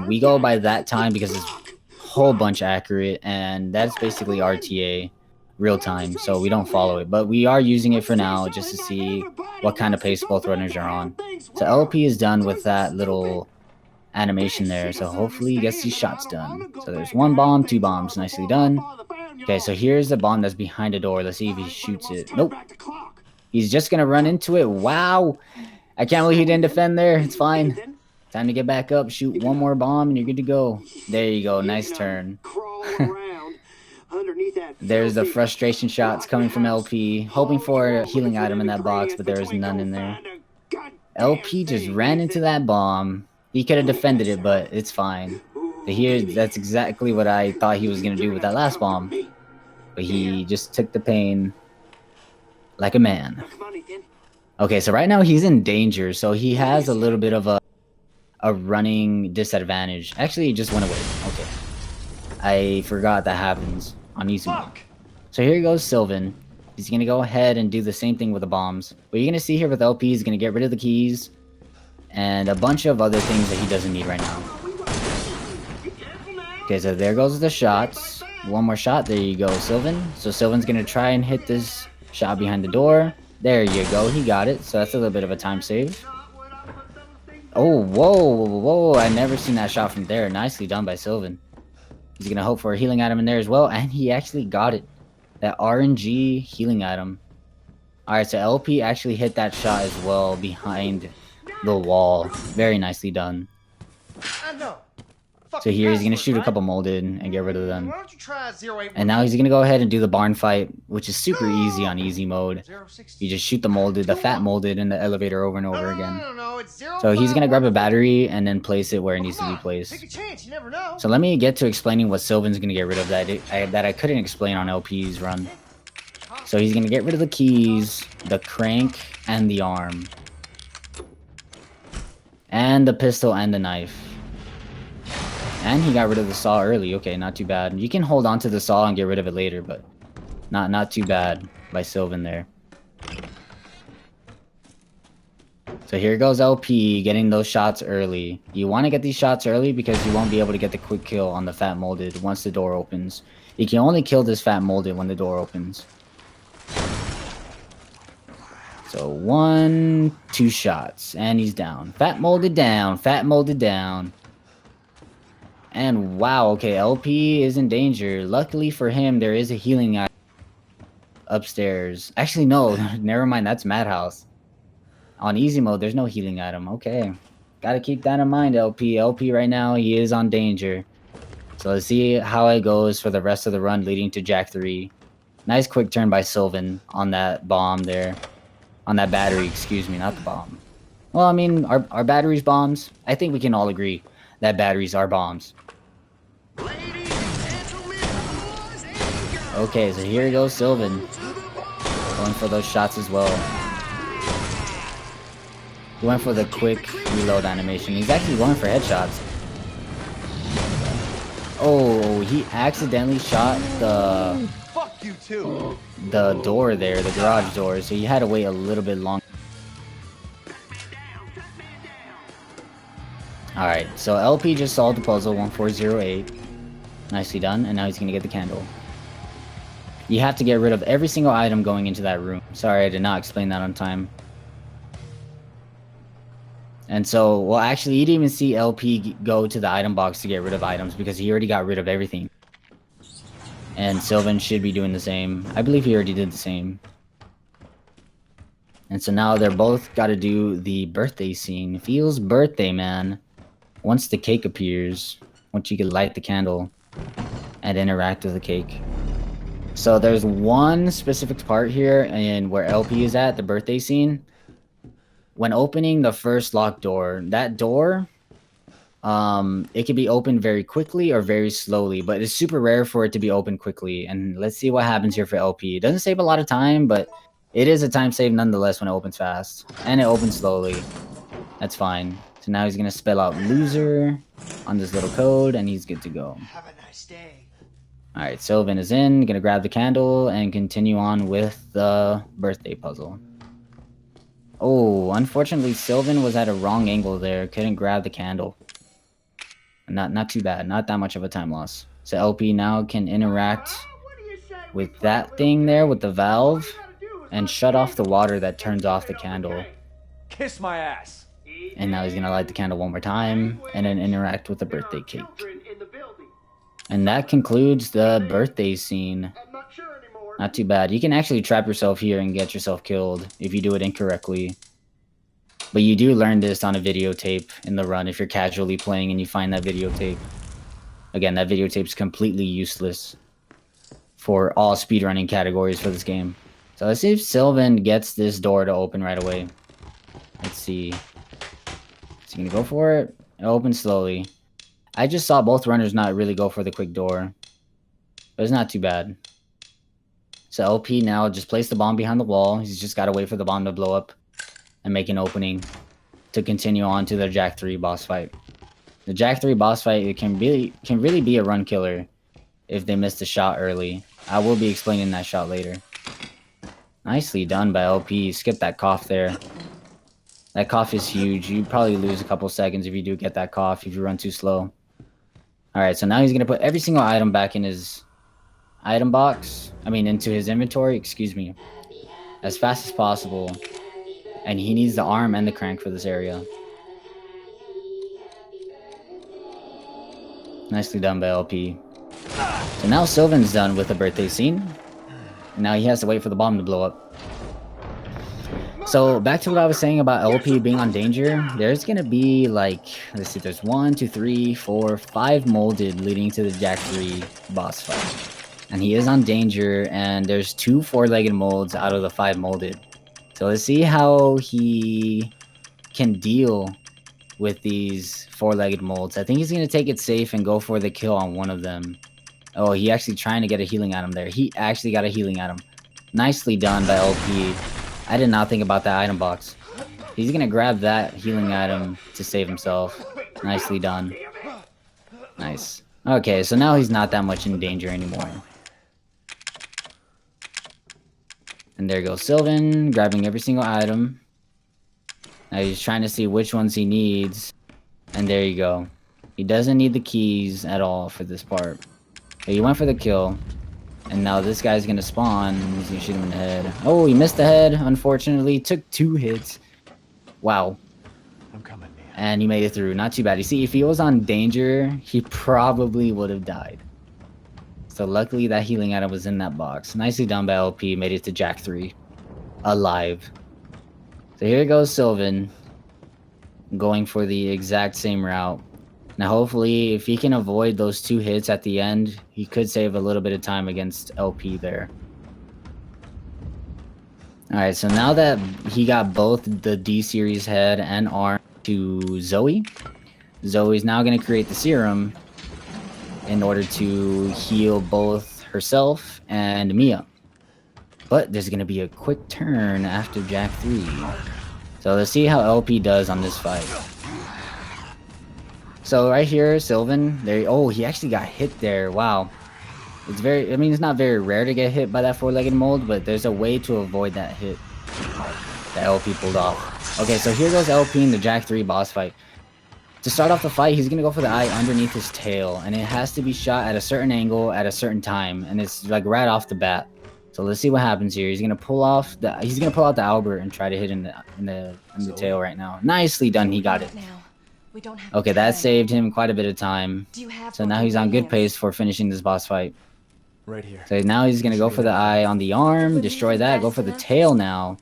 We go by that time because it's a whole bunch accurate, and that's basically RTA, real time, so we don't follow it. But we are using it for now just to see what kind of pace both runners are on. So LP is done with that little animation there, so hopefully he gets these shots done. So there's one bomb, two bombs, nicely done. Okay, so here's the bomb that's behind a door. Let's see if he shoots it. Nope. He's just gonna run into it. Wow. I can't believe he didn't defend there. It's fine. Time to get back up, shoot one more bomb, and you're good to go. There you go. Nice turn. There's the frustration shots coming from LP. Hoping for a healing item in that box, but there was none in there. LP just ran into that bomb. He could have defended it, but it's fine. But here, that's exactly what I thought he was going to do with that last bomb. But he just took the pain like a man. Okay, so right now he's in danger, so he has a little bit of a running disadvantage. Actually, he just went away. Okay. I forgot that happens on easy mode. So here goes Sylvan. He's going to go ahead and do the same thing with the bombs. What you're going to see here with LP is going to get rid of the keys and a bunch of other things that he doesn't need right now. Okay, so there goes the shots. One more shot. There you go, Sylvan. So Sylvan's going to try and hit this shot behind the door. There you go. He got it. So that's a little bit of a time save. Oh, whoa. I never seen that shot from there. Nicely done by Sylvan. He's going to hope for a healing item in there as well. And he actually got it. That RNG healing item. Alright, so LP actually hit that shot as well behind the wall. Very nicely done. So here he's going to shoot a couple molded and get rid of them. And now he's going to go ahead and do the barn fight, which is super easy on easy mode. You just shoot the molded, the fat molded in the elevator over and over again. So he's going to grab a battery and then place it where it needs to be placed. So let me get to explaining what Sylvan's going to get rid of that I couldn't explain on LP's run. So he's going to get rid of the keys, the crank, and the arm. And the pistol and the knife. And he got rid of the saw early. Okay, not too bad. You can hold on to the saw and get rid of it later, but not too bad by Sylvan there. So here goes LP getting those shots early. You want to get these shots early because you won't be able to get the quick kill on the fat molded once the door opens. You can only kill this fat molded when the door opens. So 1, 2 shots, and he's down. Fat molded down, fat molded down. And wow, okay, LP is in danger. Luckily for him, there is a healing item upstairs. Actually, no, never mind, that's Madhouse. On easy mode, there's no healing item. Okay, gotta keep that in mind, LP. LP right now, he is on danger. So let's see how it goes for the rest of the run leading to Jack 3. Nice quick turn by Sylvan on that bomb there. On that battery, excuse me, not the bomb. Well, I mean, are batteries bombs? I think we can all agree that batteries are bombs. Okay, so here goes Sylvan. Going for those shots as well. He went for the quick reload animation. He's actually going for headshots. Oh, he accidentally shot the door there, the garage door, so you had to wait a little bit longer. Alright, so LP just solved the puzzle, 1408. Nicely done. And now he's going to get the candle. You have to get rid of every single item going into that room. Sorry, I did not explain that on time. And so, well, actually, you didn't even see LP go to the item box to get rid of items because he already got rid of everything. And Sylvan should be doing the same. I believe he already did the same. And so now they're both got to do the birthday scene. Feels birthday, man. Once the cake appears, once you can light the candle and interact with the cake. So there's one specific part here and where LP is at, the birthday scene. When opening the first locked door, that door, it can be opened very quickly or very slowly, but it's super rare for it to be opened quickly. And let's see what happens here for LP. It doesn't save a lot of time, but it is a time save nonetheless when it opens fast. And it opens slowly. That's fine. So now he's going to spell out loser on this little code, and he's good to go. Have a nice day. Alright, Sylvan is in, going to grab the candle and continue on with the birthday puzzle. Oh, unfortunately, Sylvan was at a wrong angle there. Couldn't grab the candle. Not too bad. Not that much of a time loss. So LP now can interact with that thing there, with the valve, and shut off the water that turns off the candle. Kiss my ass. And now he's going to light the candle one more time, and then interact with the birthday cake. And that concludes the birthday scene. Not too bad. You can actually trap yourself here and get yourself killed if you do it incorrectly. But you do learn this on a videotape in the run if you're casually playing and you find that videotape. Again, that videotape's completely useless for all speedrunning categories for this game. So let's see if Sylvan gets this door to open right away. Let's see. Is he gonna go for it? It opens slowly. I just saw both runners not really go for the quick door. But it's not too bad. So LP now just place the bomb behind the wall. He's just gotta wait for the bomb to blow up and make an opening to continue on to the Jack 3 boss fight. The Jack 3 boss fight, it can really be a run killer if they missed a shot early. I will be explaining that shot later. Nicely done by LP. Skip that cough there. That cough is huge. You probably lose a couple seconds if you do get that cough if you run too slow. Alright, so now he's going to put every single item back in his item box. I mean, into his inventory, excuse me. As fast as possible. And he needs the arm and the crank for this area. Nicely done by LP. So now Sylvan's done with the birthday scene. And now he has to wait for the bomb to blow up. So back to what I was saying about LP being on danger. There's gonna be like, let's see, there's 1, 2, 3, 4, 5 molded leading to the Jack 3 boss fight. And he is on danger, and there's 2 4-legged molds out of the 5 molded. So let's see how he can deal with these 4-legged molds. I think he's gonna take it safe and go for the kill on one of them. Oh, he actually trying to get a healing item there. He actually got a healing item. Nicely done by LP. I did not think about that item box. He's gonna grab that healing item to save himself. Nicely done. Nice. Okay, so now he's not that much in danger anymore. And there goes Sylvan, grabbing every single item. Now he's trying to see which ones he needs. And there you go. He doesn't need the keys at all for this part. But he went for the kill. And now this guy's gonna spawn. He's gonna shoot him in the head. Oh, he missed the head, unfortunately. Took 2 hits. Wow. I'm coming, man. And he made it through. Not too bad. You see, if he was on danger, he probably would have died. So luckily that healing item was in that box. Nicely done by LP. Made it to Jack 3. Alive. So here goes Sylvan. Going for the exact same route. Now hopefully, if he can avoid those 2 hits at the end, he could save a little bit of time against LP there. Alright, so now that he got both the D-Series head and arm to Zoe, Zoe's now going to create the serum in order to heal both herself and Mia. But there's going to be a quick turn after Jack 3. So let's see how LP does on this fight. So right here, Sylvan, there. Oh, he actually got hit there. Wow. It's very, I mean, it's not very rare to get hit by that 4-legged mold, but there's a way to avoid that hit that LP pulled off. Okay, so here goes LP in the Jack 3 boss fight. to start off the fight, he's gonna go for the eye underneath his tail, and it has to be shot at a certain angle at a certain time, and it's like right off the bat. So let's see what happens here. He's gonna pull out the Albert and try to hit in the tail right now. Nicely done, he got it. Okay, that saved him quite a bit of time. So now he's on good pace for finishing this boss fight. Right here. So now he's gonna go for the eye on the arm, destroy that, go for the tail now.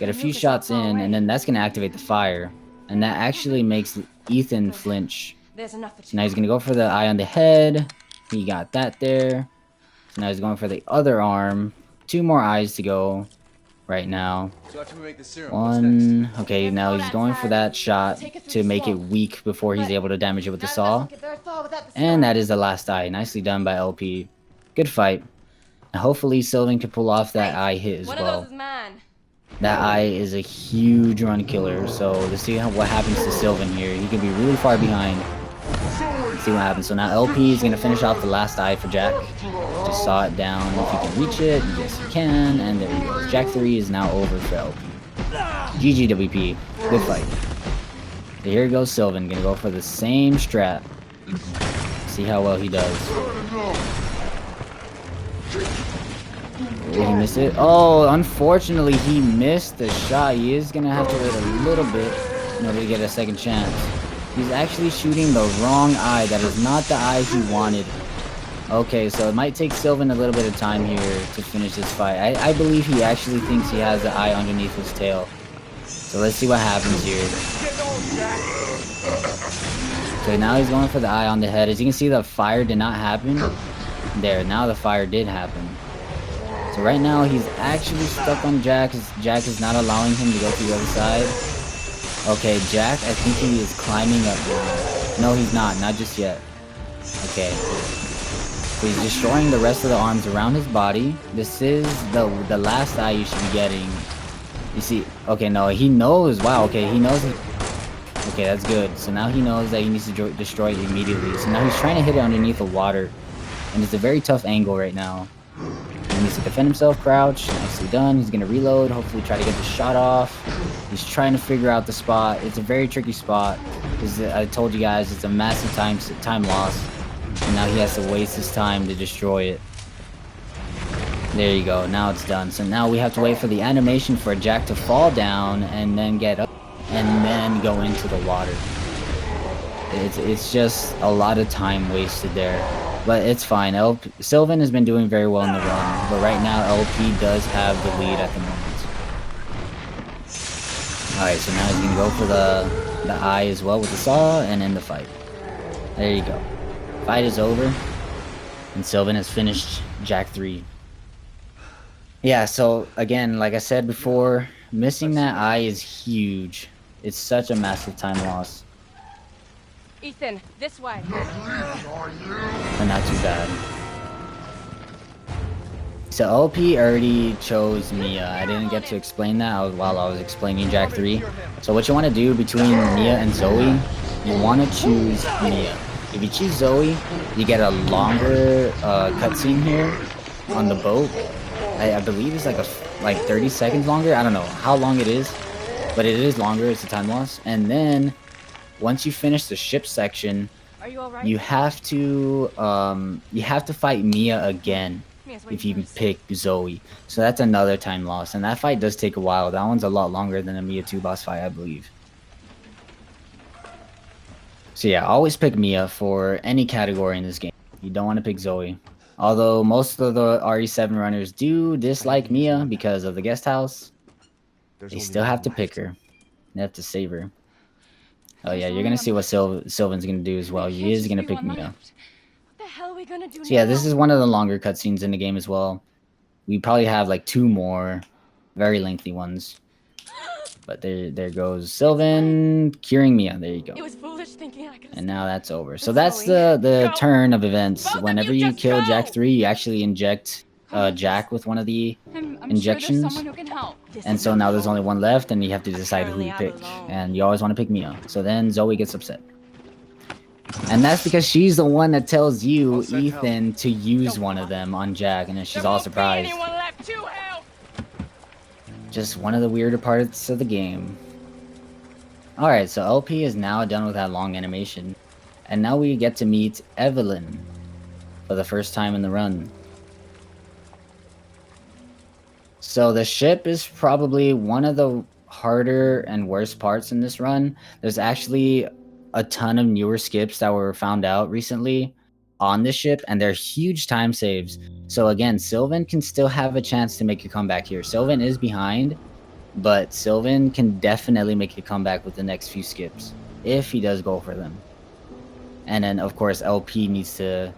Get a few shots in, and then that's gonna activate the fire. And that actually makes Ethan flinch. So now he's gonna go for the eye on the head. He got that there. So now he's going for the other arm. 2 more eyes to go right now. One. Okay, now he's going for that shot to make it weak before he's able to damage it with the saw. And that is the last eye. Nicely done by LP. Good fight. And hopefully Sylvan can pull off that eye hit as well. That eye is a huge run killer, so let's see what happens to Sylvan here. He could be really far behind. Let's see what happens. So now LP is going to finish off the last eye for Jack. Just saw it down. If he can reach it, yes he can, and there he goes. Jack 3 is now over for LP. GG WP. Good fight. So here goes Sylvan, going to go for the same strat. See how well he does. Did he miss it? Oh, unfortunately, he missed the shot. He is going to have to wait a little bit in order to get a second chance. He's actually shooting the wrong eye. That is not the eye he wanted. Okay, so it might take Sylvan a little bit of time here to finish this fight. I believe he actually thinks he has the eye underneath his tail. So let's see what happens here. Okay, now he's going for the eye on the head. As you can see, the fire did not happen. There, now the fire did happen. So right now he's actually stuck on Jack. Jack is not allowing him to go to the other side. Okay, Jack, I think he is climbing up now. No, he's not just yet. Okay. So he's destroying the rest of the arms around his body. This is the last eye you should be getting. You see, okay, no, he knows. Wow, okay, he knows. Okay, that's good. So now he knows that he needs to destroy it immediately. So now he's trying to hit it underneath the water. And it's a very tough angle right now. He needs to defend himself, crouch. Nicely done. He's going to reload, hopefully try to get the shot off. He's trying to figure out the spot. It's a very tricky spot. I told you guys, it's a massive time loss. And now he has to waste his time to destroy it. There you go. Now it's done. So now we have to wait for the animation for Jack to fall down and then get up and then go into the water. It's just a lot of time wasted there. But it's fine. Sylvan has been doing very well in the run, but right now LP does have the lead at the moment. Alright, so now he's going to go for the eye as well with the saw and end the fight. There you go. Fight is over, and Sylvan has finished Jack 3. Yeah, so again, like I said before, missing that eye is huge. It's such a massive time loss. Ethan, this way. But not too bad. So LP already chose Mia. I didn't get to explain that while I was explaining Jack 3. So what you want to do between Mia and Zoe, you want to choose Mia. If you choose Zoe, you get a longer cutscene here on the boat. I believe it's like 30 seconds longer. I don't know how long it is, but it is longer. It's a time loss. And then once you finish the ship section, you have to fight Mia again if you pick Zoe. So that's another time loss, and that fight does take a while. That one's a lot longer than a Mia 2 boss fight, I believe. So yeah, always pick Mia for any category in this game. You don't want to pick Zoe. Although most of the RE7 runners do dislike Mia because of the guest house, they still have to pick her. They have to save her. Oh yeah, you're gonna see what Sylvan's gonna do as well. He is gonna pick Mia. So yeah, this is one of the longer cutscenes in the game as well. We probably have like 2 more very lengthy ones. But there goes Sylvan curing Mia. There you go. And now that's over. So that's the turn of events. Whenever you kill Jack 3, you actually inject Jack with one of the injections. And so now there's only one left, and you have to decide who you pick. And you always want to pick Mia. So then Zoe gets upset. And that's because she's the one that tells you, Ethan, to use one of them on Jack, and then she's all surprised. Just one of the weirder parts of the game. Alright, so LP is now done with that long animation. And now we get to meet Evelyn for the first time in the run. So the ship is probably one of the harder and worst parts in this run. There's actually a ton of newer skips that were found out recently on the ship, and they're huge time saves. So again, Sylvan can still have a chance to make a comeback here. Sylvan is behind, but Sylvan can definitely make a comeback with the next few skips if he does go for them. And then, of course, LP needs to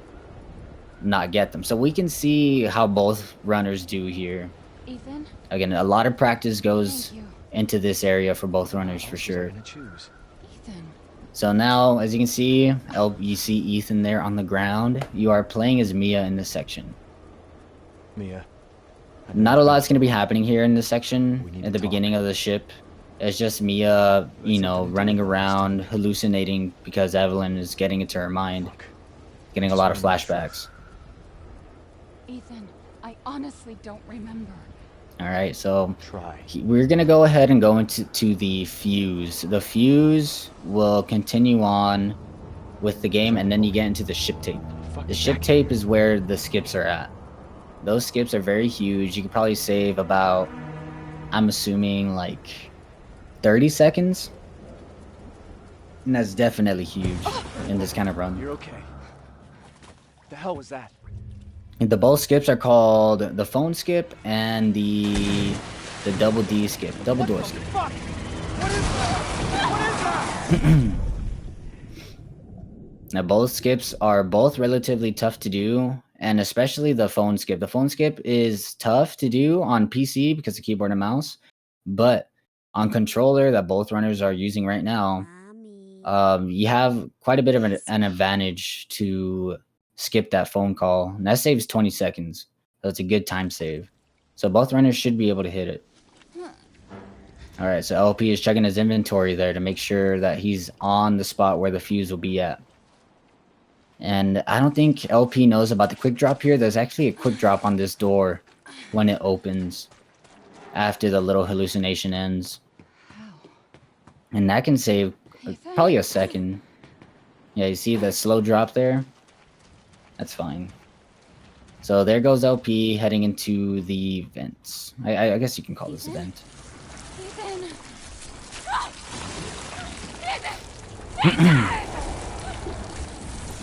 not get them. So we can see how both runners do here. Ethan? Again, a lot of practice goes Thank you. into this area for both runners for sure. Gonna choose. Ethan. So now, as you can see, you see Ethan there on the ground. You are playing as Mia in this section. Mia. Not a lot's going to be happening here in this section We need at to the talk. beginning of the ship. It's just Mia, you know, running around, hallucinating because Evelyn is getting into her mind, Look. getting a lot of flashbacks. Ethan, I honestly don't remember. All right, so Try. we're gonna go ahead and go into the fuse. The fuse will continue on with the game, and then you get into the ship tape. Fuck The ship tape is where the skips are at. Those skips are very huge. You could probably save about, I'm assuming, like 30 seconds. And that's definitely huge in this kind of run. You're okay. The hell was that? The both skips are called the phone skip and the double D skip, double door skip. Fuck! What is that? What is that? Now both skips are both relatively tough to do, and especially the phone skip. The phone skip is tough to do on PC because of keyboard and mouse, but on controller that both runners are using right now, you have quite a bit of an advantage to skip that phone call. And that saves 20 seconds. So it's a good time save. So both runners should be able to hit it. Alright, so LP is checking his inventory there to make sure that he's on the spot where the fuse will be at. And I don't think LP knows about the quick drop here. There's actually a quick drop on this door when it opens after the little hallucination ends. And that can save probably a second. Yeah, you see the slow drop there? That's fine. So there goes LP heading into the vents. I guess you can call this a vent.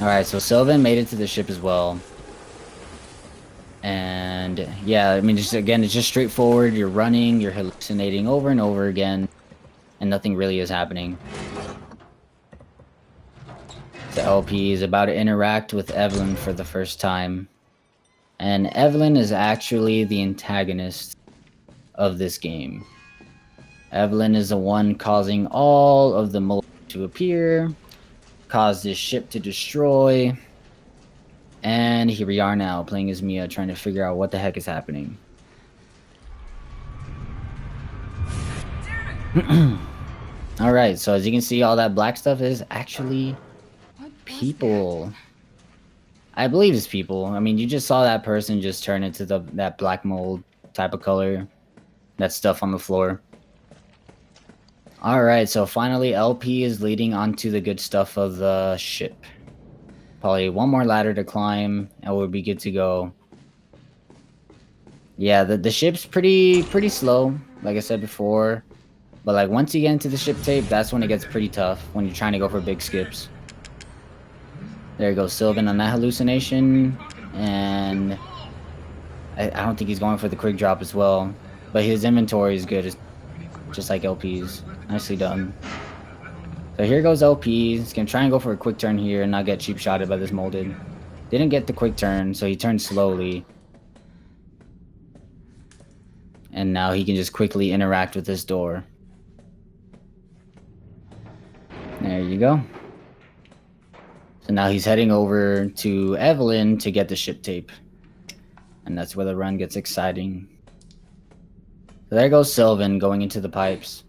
Alright, so Sylvan made it to the ship as well. And yeah, I mean, just again, it's just straightforward. You're running, you're hallucinating over and over again, and nothing really is happening. The LP is about to interact with Evelyn for the first time. And Evelyn is actually the antagonist of this game. Evelyn is the one causing all of the mold to appear, caused this ship to destroy, and here we are now playing as Mia, trying to figure out what the heck is happening. Alright, so as you can see, all that black stuff is actually people. I believe it's people. I mean, you just saw that person just turn into that black mold type of color. That stuff on the floor. Alright, so finally LP is leading onto the good stuff of the ship. Probably one more ladder to climb and we'll be good to go. Yeah, the ship's pretty slow, like I said before. But like once you get into the ship tape, that's when it gets pretty tough, when you're trying to go for big skips. There goes Sylvan on that hallucination. And I don't think he's going for the quick drop as well. But his inventory is good, just like LP's. Nicely done. So here goes LP. He's gonna try and go for a quick turn here and not get cheap shotted by this molded. Didn't get the quick turn, so he turned slowly. And now he can just quickly interact with this door. There you go. So now he's heading over to Evelyn to get the ship tape. And that's where the run gets exciting. So there goes Sylvan going into the pipes.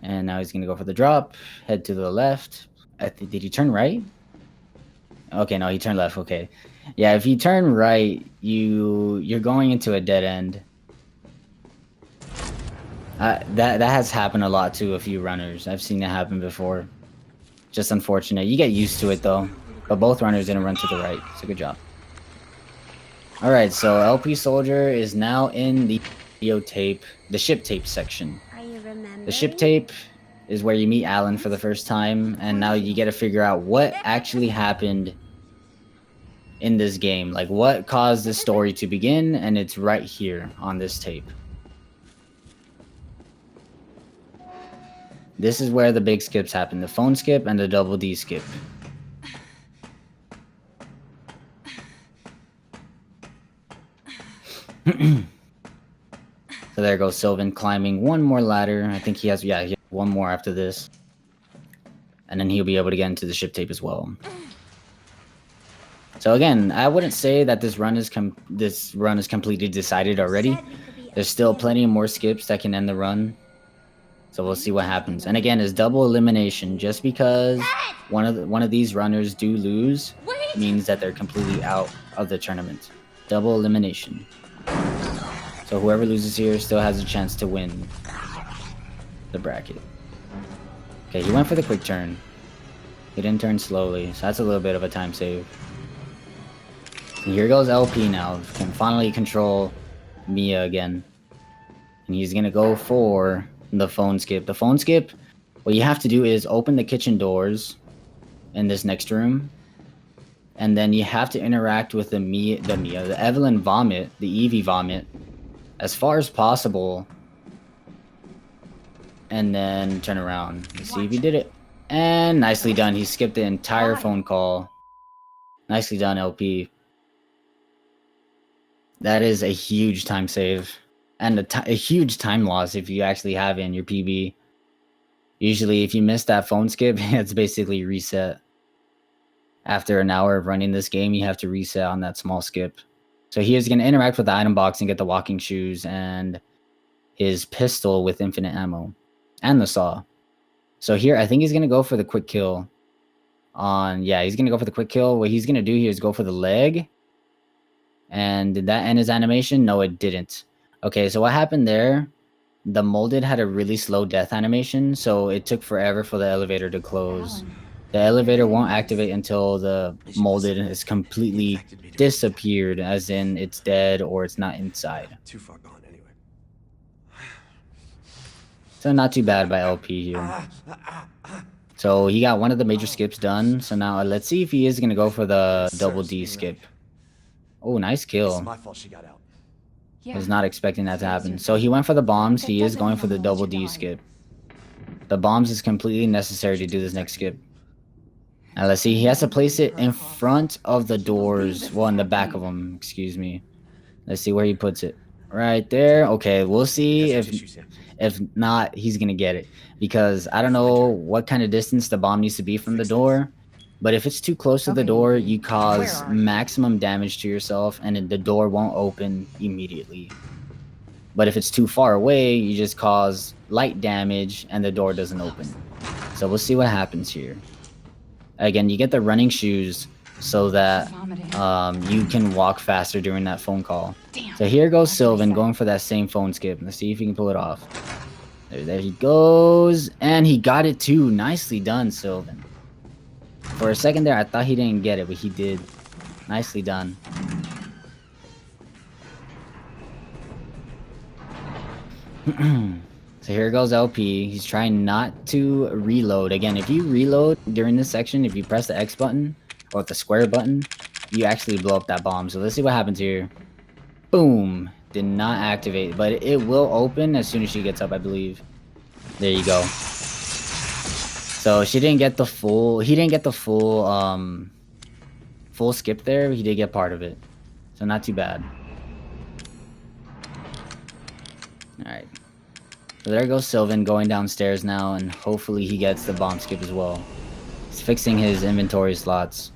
And now he's going to go for the drop. Head to the left. Did he turn right? Okay, no, he turned left. Okay. Yeah, if you turn right, you're going into a dead end. That has happened a lot to a few runners. I've seen it happen before. Just unfortunate. You get used to it though. But both runners didn't run to the right. So good job. Alright, so LP Soldier is now in the videotape, the ship tape section. The ship tape is where you meet Alan for the first time, and now you get to figure out what actually happened in this game. Like, what caused the story to begin, and it's right here on this tape. This is where the big skips happen, the phone skip and the double D skip. So there goes Sylvan climbing one more ladder. I think he has, yeah, he has one more after this. And then he'll be able to get into the ship tape as well. So again, I wouldn't say that this run is completely decided already. There's still plenty of more skips that can end the run. So we'll see what happens. And again, it's double elimination. Just because one of these runners do lose means that they're completely out of the tournament. Double elimination. So whoever loses here still has a chance to win the bracket. Okay, he went for the quick turn. He didn't turn slowly, so that's a little bit of a time save. And here goes LP now. Can finally control Mia again. And he's gonna go for the phone skip. The phone skip, what you have to do is open the kitchen doors in this next room. And then you have to interact with the Evelyn vomit, the Evie vomit, as far as possible, and then turn around. Let's see if he did it. And nicely done. He skipped the entire phone call. Nicely done, LP. That is a huge time save. And a huge time loss if you actually have it in your PB. Usually, if you miss that phone skip, it's basically reset. After an hour of running this game, you have to reset on that small skip. So he is going to interact with the item box and get the walking shoes and his pistol with infinite ammo. And the saw. So here, I think he's going to go for the quick kill. Yeah, he's going to go for the quick kill. What he's going to do here is go for the leg. And did that end his animation? No, it didn't. Okay, so what happened there? The molded had a really slow death animation, so it took forever for the elevator to close. The elevator won't activate until the molded is completely disappeared, as in it's dead or it's not inside. Too far gone anyway. So not too bad by LP here. So he got one of the major skips done. So now let's see if he is going to go for the double D skip. Oh, nice kill. It's my fault she got out. I was not expecting that to happen. So he went for the bombs. He is going for the double D skip. The bombs is completely necessary to do this next skip. Now let's see. He has to place it in front of the doors. Well, in the back of them. Excuse me. Let's see where he puts it. Right there. Okay, we'll see if not, he's going to get it. Because I don't know what kind of distance the bomb needs to be from the door. But if it's too close to the door, you cause maximum damage to yourself, and the door won't open immediately. But if it's too far away, you just cause light damage, and the door doesn't open. So we'll see what happens here. Again, you get the running shoes so that you can walk faster during that phone call. So here goes Sylvan going for that same phone skip. Let's see if he can pull it off. There he goes, and he got it too. Nicely done, Sylvan. For a second there, I thought he didn't get it, but he did. Nicely done. So here goes LP. He's trying not to reload. Again, if you reload during this section, if you press the X button or the square button, you actually blow up that bomb. So let's see what happens here. Boom. Did not activate, but it will open as soon as she gets up, I believe. There you go. So she didn't get the full, he didn't get the full skip there. He did get part of it. So not too bad. Alright. So there goes Sylvan going downstairs now, and hopefully he gets the bomb skip as well. He's fixing his inventory slots.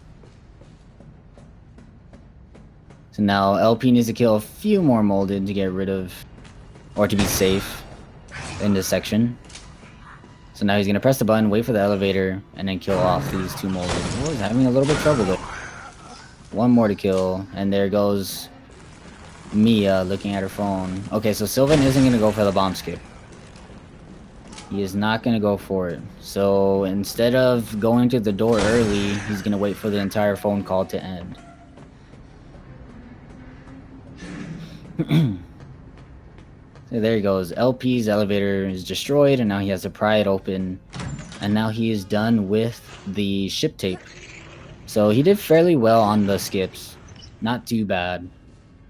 So now LP needs to kill a few more molded to get rid of, or to be safe in this section. So now he's going to press the button, wait for the elevator, and then kill off these two molded. Oh, he's having a little bit of trouble there. One more to kill, and there goes Mia looking at her phone. Okay, so Sylvan isn't going to go for the bomb skip. He is not going to go for it. So instead of going to the door early, he's going to wait for the entire phone call to end. So there he goes. LP's elevator is destroyed, and now he has to pry it open. And now he is done with the ship tape. So he did fairly well on the skips. Not too bad.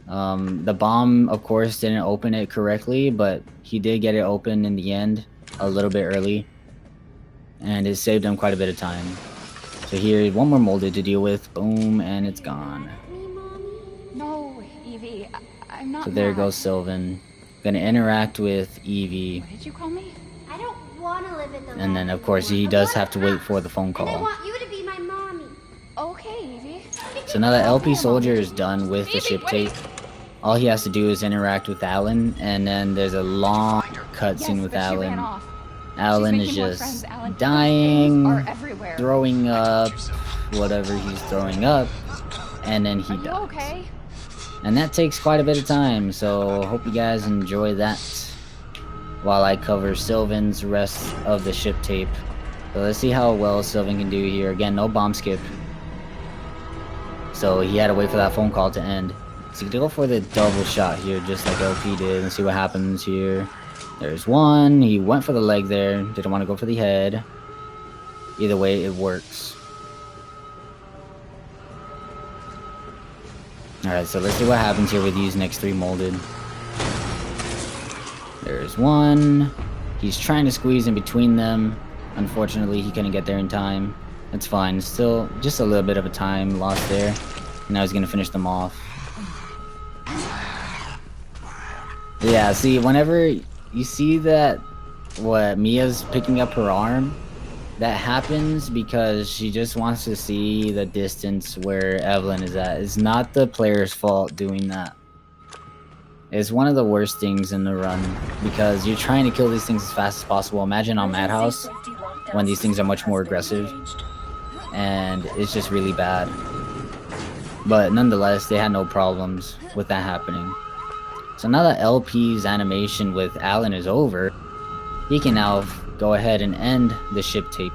The bomb, of course, didn't open it correctly, but he did get it open in the end a little bit early. And it saved him quite a bit of time. So here, one more molded to deal with. Boom, and it's gone. No, Evie, I'm not. So there mad. goes Sylvan. Gonna interact with Evie. What did you call me? I don't want to live in the And then, lab of course, he anymore. does I have to want wait for the phone And I call. want you to be my mommy. Okay, Evie. So now that LP Soldier is done with the ship tape, all he has to do is interact with Alan, and then there's a long cutscene with but she ran Alan. off. Alan She's is making more just friends, Alan. Those dying, things are everywhere. throwing up, whatever he's throwing up, and then he Are you dies. okay? And that takes quite a bit of time, so hope you guys enjoy that while I cover Sylvan's rest of the ship tape. So let's see how well Sylvan can do here. Again, no bomb skip. So he had to wait for that phone call to end. So you can go for the double shot here, just like LP did, and see what happens here. There's one. He went for the leg there. Didn't want to go for the head. Either way, it works. Alright, so let's see what happens here with these next three molded. There's one. He's trying to squeeze in between them. Unfortunately, he couldn't get there in time. That's fine. Still, just a little bit of a time lost there. Now he's gonna finish them off. Yeah, see, whenever you see that, Mia's picking up her arm, that happens because she just wants to see the distance where Evelyn is at. It's not the player's fault doing that. It's one of the worst things in the run, because you're trying to kill these things as fast as possible. Imagine on Madhouse, when these things are much more aggressive, and it's just really bad. But nonetheless, they had no problems with that happening. So now that LP's animation with Alan is over, he can now go ahead and end the ship tape.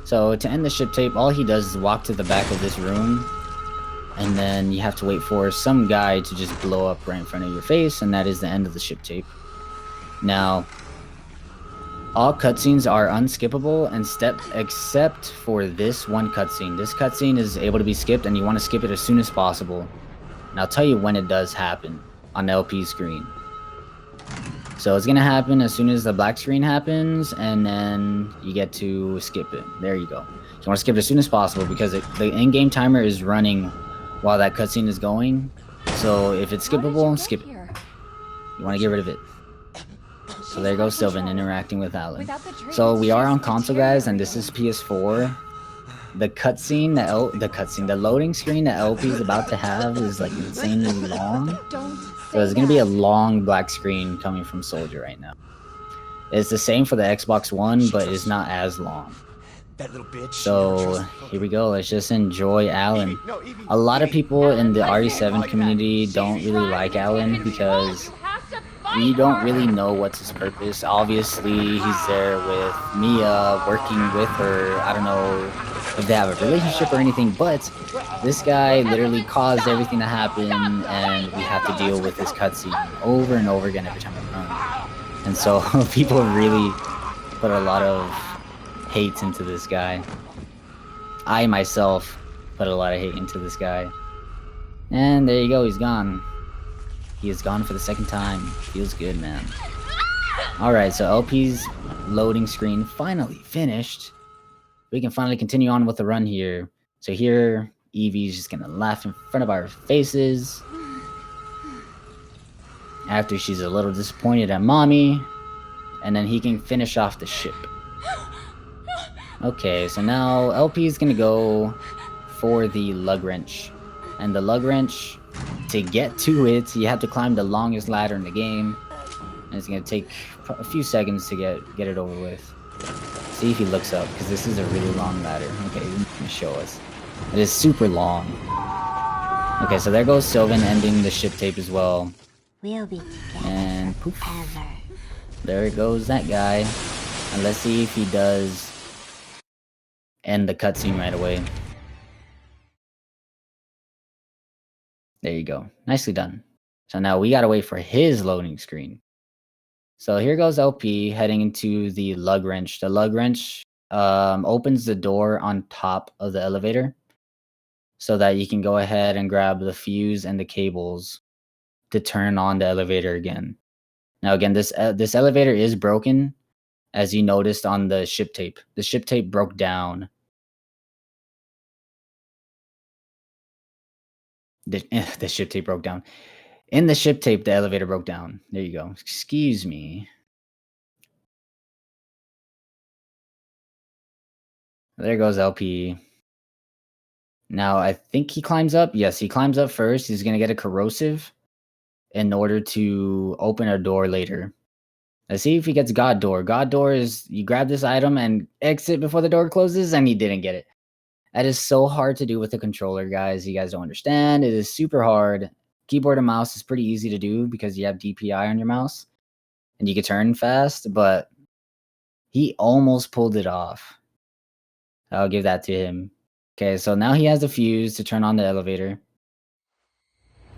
So to end the ship tape, all he does is walk to the back of this room, and then you have to wait for some guy to just blow up right in front of your face, and that is the end of the ship tape. Now, all cutscenes are unskippable except for this one cutscene. This cutscene is able to be skipped, and you want to skip it as soon as possible. And I'll tell you when it does happen on LP's screen. So it's gonna happen as soon as the black screen happens, and then you get to skip it. There you go. You want to skip it as soon as possible, because the in-game timer is running while that cutscene is going. So if it's skippable, skip it. You want to get rid of it. So there goes Sylvan interacting with Alan. So we are on console, guys, and this is PS4. The cutscene, the loading screen that LP is about to have is like insanely long. So there's gonna be a long black screen coming from Soldier right now. It's the same for the Xbox One, but it's not as long. That little bitch. So here we go. Let's just enjoy Alan. A lot of people in the RE7 community don't really like Alan because we don't really know what's his purpose. Obviously, he's there with Mia, working with her. I don't know if they have a relationship or anything, but this guy literally caused everything to happen, and we have to deal with this cutscene over and over again every time we run. And so people really put a lot of hate into this guy. I myself put a lot of hate into this guy. And there you go, he's gone. He is gone for the second time. Feels good, man. Alright, so LP's loading screen finally finished. We can finally continue on with the run here. So here, Evie's just gonna laugh in front of our faces. After she's a little disappointed at mommy. And then he can finish off the ship. Okay, so now LP's gonna go for the lug wrench. And the lug wrench, to get to it, you have to climb the longest ladder in the game. And it's gonna take a few seconds to get it over with. See if he looks up, because this is a really long ladder. Okay, he's gonna show us. It is super long. Okay, so there goes Sylvan ending the ship tape as well. We'll be together And poof. forever. there goes that guy. And let's see if he does end the cutscene right away. There you go. Nicely done. So now we gotta wait for his loading screen. So here goes LP heading into the lug wrench. The lug wrench opens the door on top of the elevator so that you can go ahead and grab the fuse and the cables to turn on the elevator again. Now again, this elevator is broken, as you noticed on the ship tape. The ship tape broke down. The ship tape broke down. In the ship tape, the elevator broke down. There you go. Excuse me. There goes LP. Now, I think he climbs up. Yes, he climbs up first. He's going to get a corrosive in order to open a door later. Let's see if he gets God Door. God Door is you grab this item and exit before the door closes, and he didn't get it. That is so hard to do with the controller, guys. You guys don't understand. It is super hard. Keyboard and mouse is pretty easy to do because you have DPI on your mouse and you can turn fast, but he almost pulled it off. I'll give that to him. Okay, so now he has the fuse to turn on the elevator.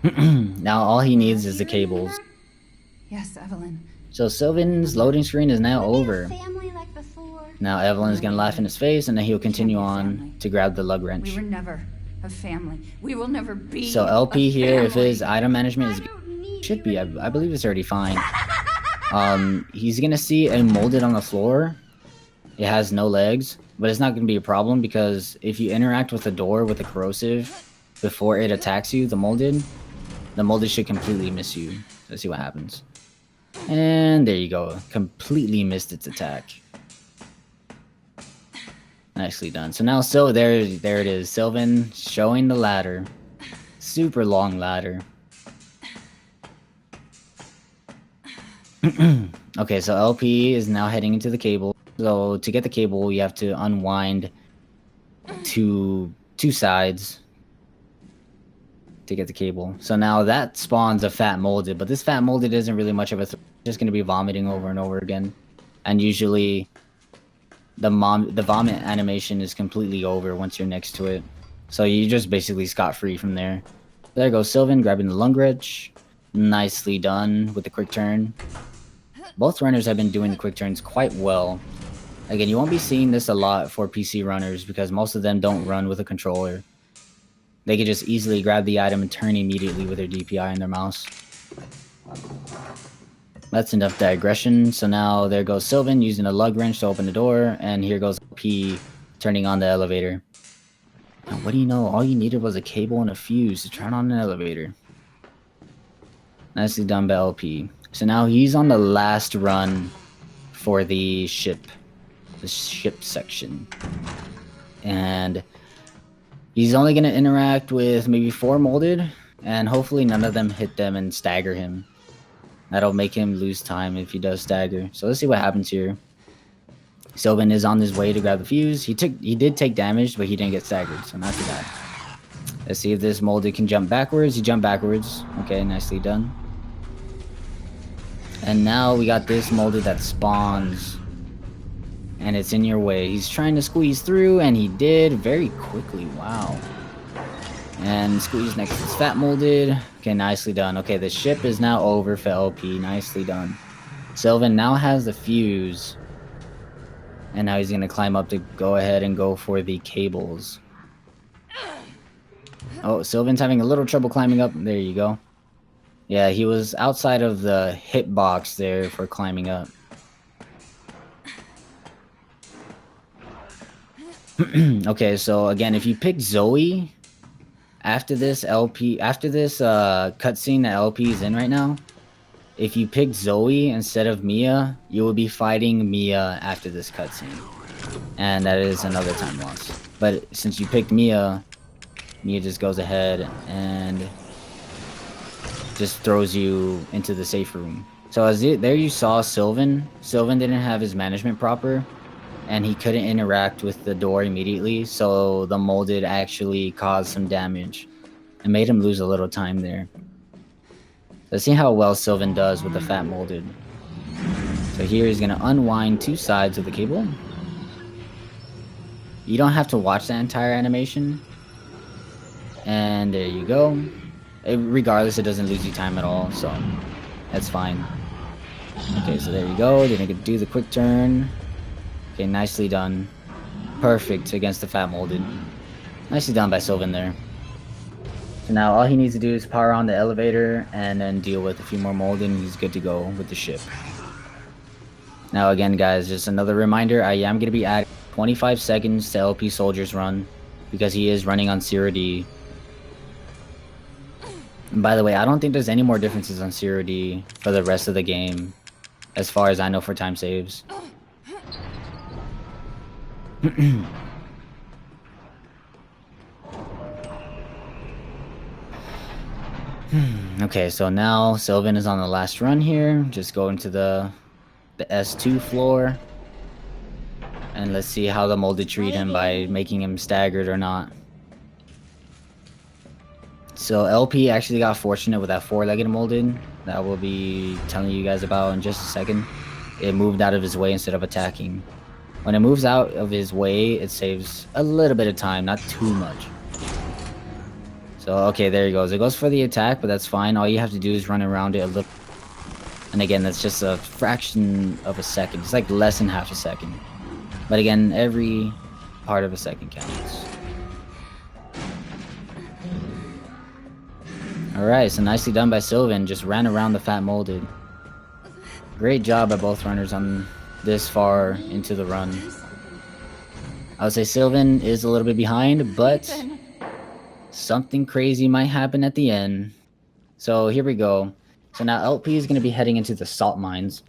Now all he needs is the cables. Yes, Evelyn. So Sylvan's loading screen is now over. Family like before. Now Evelyn's gonna laugh in his face, and then he'll continue on to grab the lug wrench. We were never a family. We will never be. So LP a here, if his family. item management is should be, I believe it's already fine. He's gonna see a molded on the floor. It has no legs, but it's not gonna be a problem because if you interact with the door with the corrosive before it attacks you, the molded should completely miss you. Let's see what happens. And there you go. Completely missed its attack. Nicely done. So now, there it is. Sylvan showing the ladder. Super long ladder. Okay, so LP is now heading into the cable. So to get the cable, you have to unwind two sides to get the cable. So now that spawns a fat molded, but this fat molded isn't really much of a just going to be vomiting over and over again. And usually the vomit animation is completely over once you're next to it. So you just basically scot-free from there. There goes Sylvan grabbing the lung wrench. Nicely done with the quick turn. Both runners have been doing the quick turns quite well. Again, you won't be seeing this a lot for PC runners because most of them don't run with a controller. They can just easily grab the item and turn immediately with their DPI and their mouse. That's enough digression. So now there goes Sylvan using a lug wrench to open the door, and here goes P turning on the elevator. Now, what do you know? All you needed was a cable and a fuse to turn on an elevator. Nicely done by LP. So now he's on the last run for the ship section. And he's only going to interact with maybe 4 molded, and hopefully none of them hit them and stagger him. That'll make him lose time if he does stagger. So let's see what happens here. Sylvan is on his way to grab the fuse. He did take damage, but he didn't get staggered, so not too bad. Let's see if this molded can jump backwards. He jumped backwards. Okay, nicely done. And now we got this molded that spawns. And it's in your way. He's trying to squeeze through, and he did very quickly. Wow. And squeeze next to this fat molded. Okay, nicely done. Okay, the ship is now over for LP. Nicely done. Sylvan now has the fuse. And now he's going to climb up to go ahead and go for the cables. Oh, Sylvan's having a little trouble climbing up. There you go. Yeah, he was outside of the hitbox there for climbing up. Okay, so again, if you pick Zoe after this cutscene that LP is in right now, if you picked Zoe instead of Mia, you will be fighting Mia after this cutscene, and that is another time loss. But since you picked Mia, Mia just goes ahead and just throws you into the safe room. So there you saw Sylvan. Sylvan didn't have his management proper, and he couldn't interact with the door immediately, so the molded actually caused some damage and made him lose a little time there. Let's see how well Sylvan does with the fat molded. So here he's gonna unwind 2 sides of the cable. You don't have to watch that entire animation. And there you go. Regardless, it doesn't lose you time at all, so that's fine. Okay, so there you go. Then you can do the quick turn. Okay, nicely done. Perfect against the fat molded. Nicely done by Sylvan there. So now all he needs to do is power on the elevator and then deal with a few more molded, and he's good to go with the ship. Now again, guys, just another reminder, I am going to be adding 25 seconds to LP Soldier's run because he is running on 0D. And by the way, I don't think there's any more differences on 0D for the rest of the game, as far as I know, for time saves. Okay, so now Sylvan is on the last run here. Just go into the S2 floor. And let's see how the molded treat him by making him staggered or not. So LP actually got fortunate with that 4-legged molded that we'll be telling you guys about in just a second. It moved out of his way instead of attacking. When it moves out of his way, it saves a little bit of time, not too much. So okay, there he goes. It goes for the attack, but that's fine. All you have to do is run around it a little. And again, that's just a fraction of a second. It's like less than half a second. But again, every part of a second counts. Alright, so nicely done by Sylvan. Just ran around the fat molded. Great job by both runners on this far into the run. I would say Sylvan is a little bit behind, but something crazy might happen at the end. So here we go. So now LP is going to be heading into the salt mines.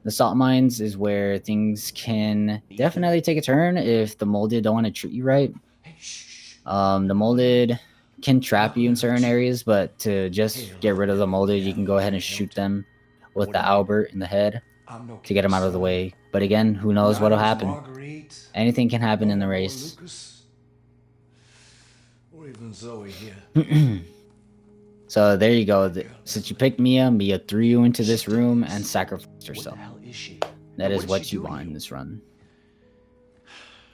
The salt mines is where things can definitely take a turn if the molded don't want to treat you right. The molded can trap you in certain areas, but to just get rid of the molded, you can go ahead and shoot them with the Albert in the head to get them out of the way. But again, who knows what'll happen? Anything can happen in the race. Or even Zoe here. So there you go. Since you picked Mia, Mia threw you into this room and sacrificed herself. That is what you want in this run.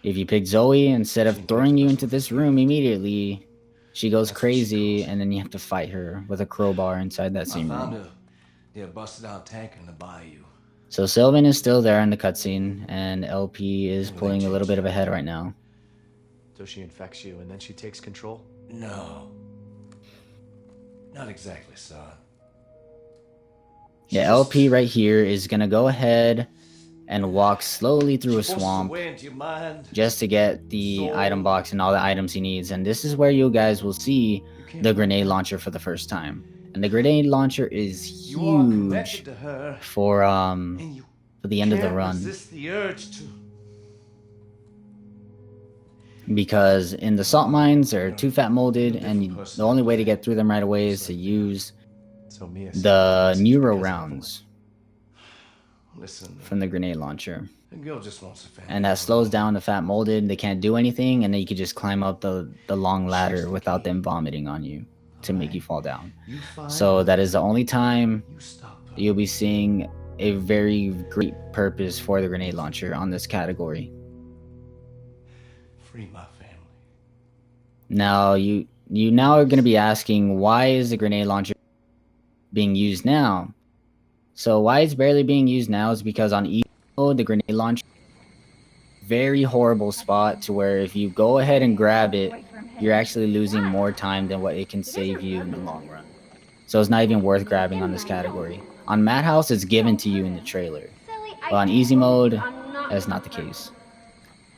If you pick Zoe, instead of throwing you into this room immediately, she goes crazy, and then you have to fight her with a crowbar inside that same room. They busted out tank in the bayou. So Sylvan is still there in the cutscene, and LP is pulling a little bit of ahead right now. So she infects you, and then she takes control? No. Not exactly, son. Yeah, LP right here is gonna go ahead and walk slowly through a swamp just to get the item box and all the items he needs. And this is where you guys will see the grenade launcher for the first time. And the grenade launcher is huge for the end of the run. Because in the salt mines, there are 2 fat molded, and the only way to get through them right away is to use the neuro rounds from the grenade launcher. And that slows down the fat molded. They can't do anything, and then you can just climb up the long ladder without them vomiting on you to make you fall down. So that is the only time you'll be seeing a very great purpose for the grenade launcher on this category. Free my family. Now you now are going to be asking, why is the grenade launcher being used now? So why it's barely being used now is because on easy mode, the grenade launcher, very horrible spot to where if you go ahead and grab it, you're actually losing more time than what it can save you in the long run. So it's not even worth grabbing on this category. On Madhouse, it's given to you in the trailer, but on easy mode, that's not the case.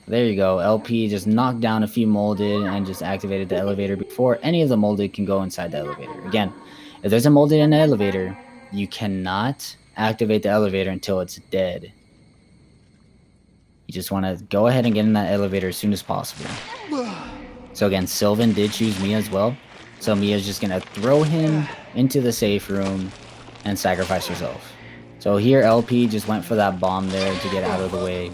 There you go. LP just knocked down a few molded and just activated the elevator before any of the molded can go inside the elevator. Again, if there's a molded in the elevator, you cannot activate the elevator until it's dead. You just want to go ahead and get in that elevator as soon as possible. So again, Sylvan did choose Mia as well. So Mia's just going to throw him into the safe room and sacrifice herself. So here LP just went for that bomb there to get out of the way.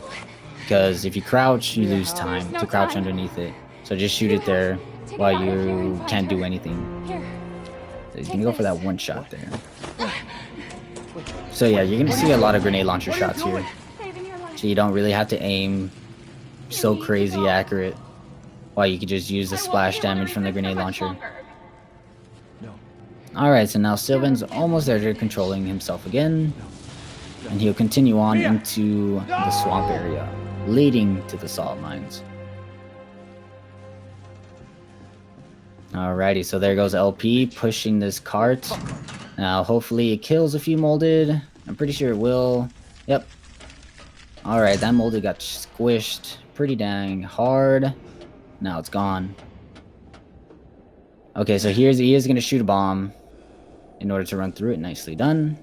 Because if you crouch, you lose time to crouch underneath it. So just shoot it there while you can't do anything. So he's gonna go for that one shot there. So yeah, you're gonna see a lot of grenade launcher shots here. Saving your life. So you don't really have to aim so crazy accurate. While you could just use the splash damage from the grenade launcher. No. Alright, so now Sylvan's almost there to controlling himself again. And he'll continue on into the swamp area, leading to the salt mines. Alrighty, so there goes LP pushing this cart. Now, hopefully it kills a few molded. I'm pretty sure it will. Yep. Alright, that molded got squished pretty dang hard. Now it's gone. Okay, so he is going to shoot a bomb in order to run through it. Nicely done.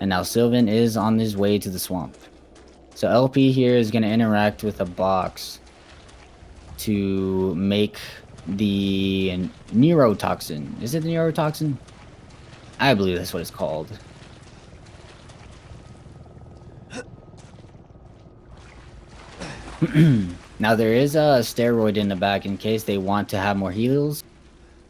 And now Sylvan is on his way to the swamp. So LP here is going to interact with a box to make the neurotoxin. Is it the neurotoxin? I believe that's what it's called. Now there is a steroid in the back in case they want to have more heals.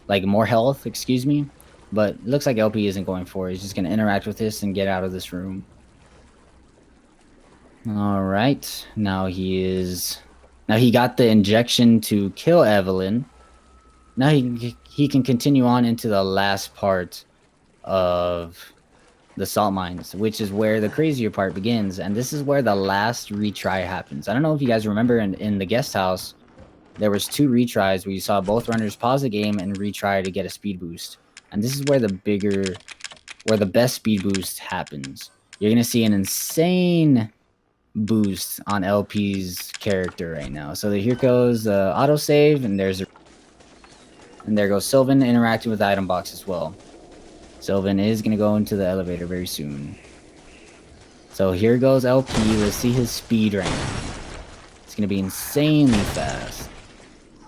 Like more health, excuse me. But it looks like LP isn't going for it. He's just going to interact with this and get out of this room. Alright. Now he got the injection to kill Evelyn. Now he can continue on into the last part of the salt mines, which is where the crazier part begins. And this is where the last retry happens. I don't know if you guys remember in the guest house, there was 2 retries where you saw both runners pause the game and retry to get a speed boost. And this is where the best speed boost happens. You're going to see an insane boost on LP's character right now. So here goes the autosave, and there goes Sylvan interacting with the item box as well. Sylvan is going to go into the elevator very soon. So here goes LP. Let's see his speed right now. It's going to be insanely fast.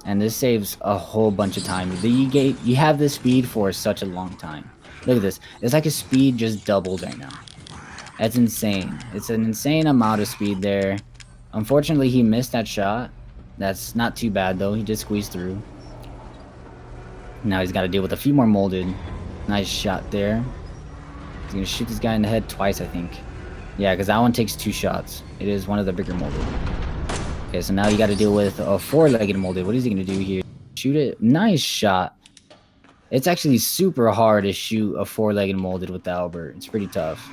And this saves a whole bunch of time. You have this speed for such a long time. Look at this. It's like his speed just doubled right now. That's insane. It's an insane amount of speed there. Unfortunately, he missed that shot. That's not too bad, though. He just squeezed through. Now he's got to deal with a few more molded. Nice shot there. He's going to shoot this guy in the head twice, I think. Yeah, because that one takes 2 shots. It is one of the bigger molded. Okay, so now you got to deal with a 4-legged molded. What is he going to do here? Shoot it. Nice shot. It's actually super hard to shoot a 4-legged molded with the Albert. It's pretty tough.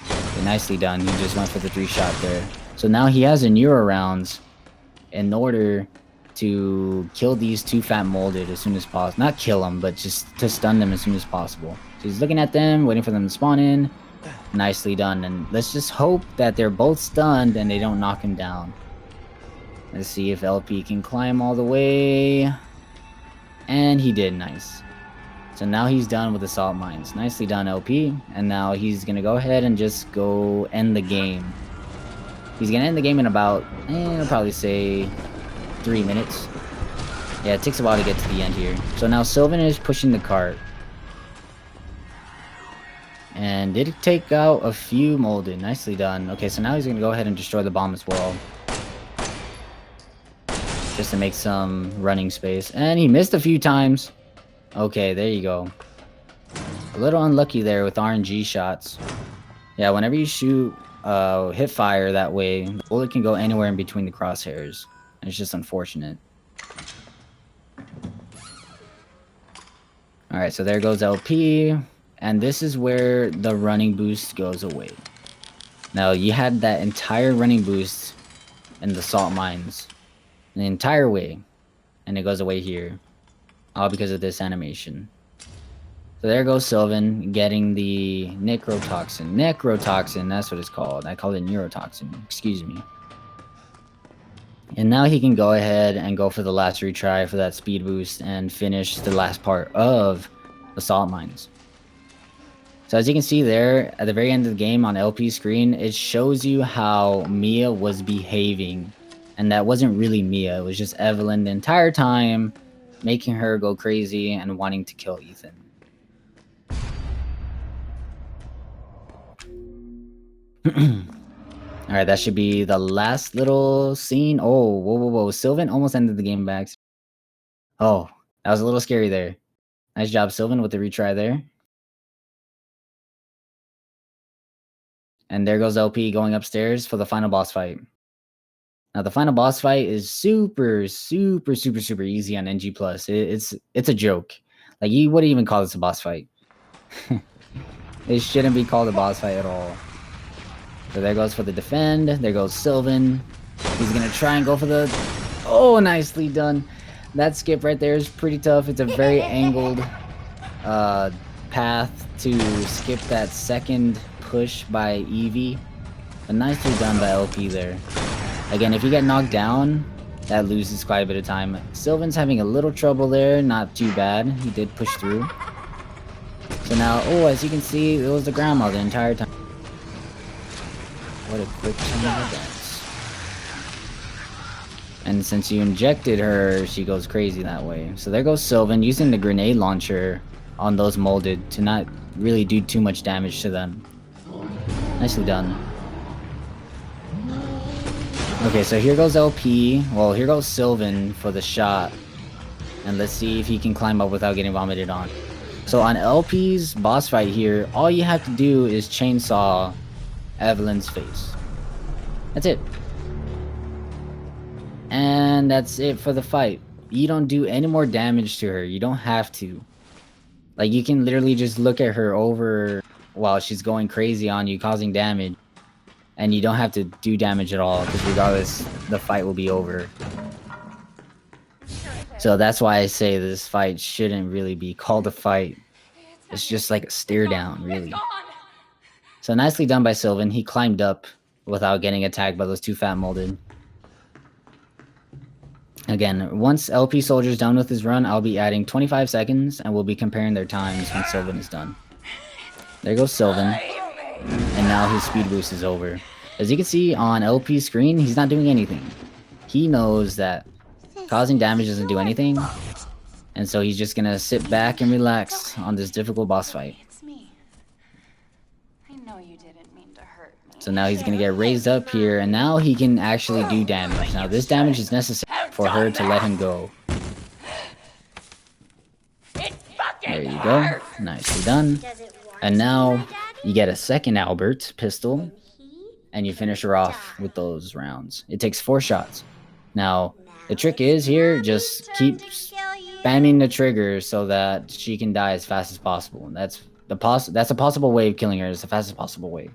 Okay, nicely done. He just went for the 3-shot there. So now he has a neuro rounds in order to kill these 2 fat molded as soon as possible. Not kill them, but just to stun them as soon as possible. So he's looking at them, waiting for them to spawn in. Nicely done. And let's just hope that they're both stunned and they don't knock him down. Let's see if LP can climb all the way. And he did. Nice. So now he's done with the salt mines. Nicely done, LP. And now he's going to go ahead and just go end the game. He's going to end the game in about, I'll probably say 3 minutes. Yeah, it takes a while to get to the end here. So now Sylvan is pushing the cart. And did take out a few molded. Nicely done. Okay, so now he's going to go ahead and destroy the bomb as well. Just to make some running space. And he missed a few times. Okay, there you go. A little unlucky there with RNG shots. Yeah, whenever you shoot hip fire that way, the bullet can go anywhere in between the crosshairs. And it's just unfortunate. Alright, so there goes LP. And this is where the running boost goes away. Now, you had that entire running boost in the salt mines. The entire way. And it goes away here. All because of this animation. So there goes Sylvan getting the necrotoxin. Necrotoxin, that's what it's called. I call it neurotoxin. Excuse me. And now he can go ahead and go for the last retry for that speed boost and finish the last part of the salt mines. So as you can see there, at the very end of the game on LP's screen, it shows you how Mia was behaving. And that wasn't really Mia, it was just Evelyn the entire time, making her go crazy and wanting to kill Ethan. Alright, that should be the last little scene. Oh, whoa. Sylvan almost ended the game back. Oh, that was a little scary there. Nice job, Sylvan, with the retry there. And there goes LP going upstairs for the final boss fight. Now the final boss fight is super easy on NG+. It's a joke. Like, you wouldn't even call this a boss fight. It shouldn't be called a boss fight at all. So there goes for the defend. There goes Sylvan. He's gonna try and go for the... Oh, nicely done. That skip right there is pretty tough. It's a very angled path to skip that second push by Evie. But nicely done by LP there. Again, if you get knocked down, that loses quite a bit of time. Sylvan's having a little trouble there. Not too bad. He did push through. So now, oh, as you can see, it was the grandma the entire time. What a quick turn of events. And since you injected her, she goes crazy that way. So there goes Sylvan using the grenade launcher on those molded to not really do too much damage to them. Nicely done. Okay, so here goes LP. Well, here goes Sylvan for the shot. And let's see if he can climb up without getting vomited on. So on LP's boss fight here, all you have to do is chainsaw Evelyn's face. That's it. And that's it for the fight. You don't do any more damage to her. You don't have to. Like, you can literally just look at her over while she's going crazy on you, causing damage. And you don't have to do damage at all, because regardless, the fight will be over. So that's why I say this fight shouldn't really be called a fight. It's just like a stare down, really. So nicely done by Sylvan. He climbed up without getting attacked by those two fat molded. Again, once LPsoldier is done with his run, I'll be adding 25 seconds, and we'll be comparing their times when Sylvan is done. There goes Sylvan. And now his speed boost is over. As you can see on LP's screen, he's not doing anything. He knows that causing damage doesn't do anything, and so he's just gonna sit back and relax on this difficult boss fight. It's me. I know you didn't mean to hurt me. So now he's gonna get raised up here, and now he can actually do damage. Now this damage is necessary for her to let him go. There you go. Nicely done. And now you get a second Albert pistol, and you finish her off with those rounds. It takes 4 shots. Now, the trick is here, just keep spamming the trigger so that she can die as fast as possible. And that's a possible way of killing her. It's the fastest possible way.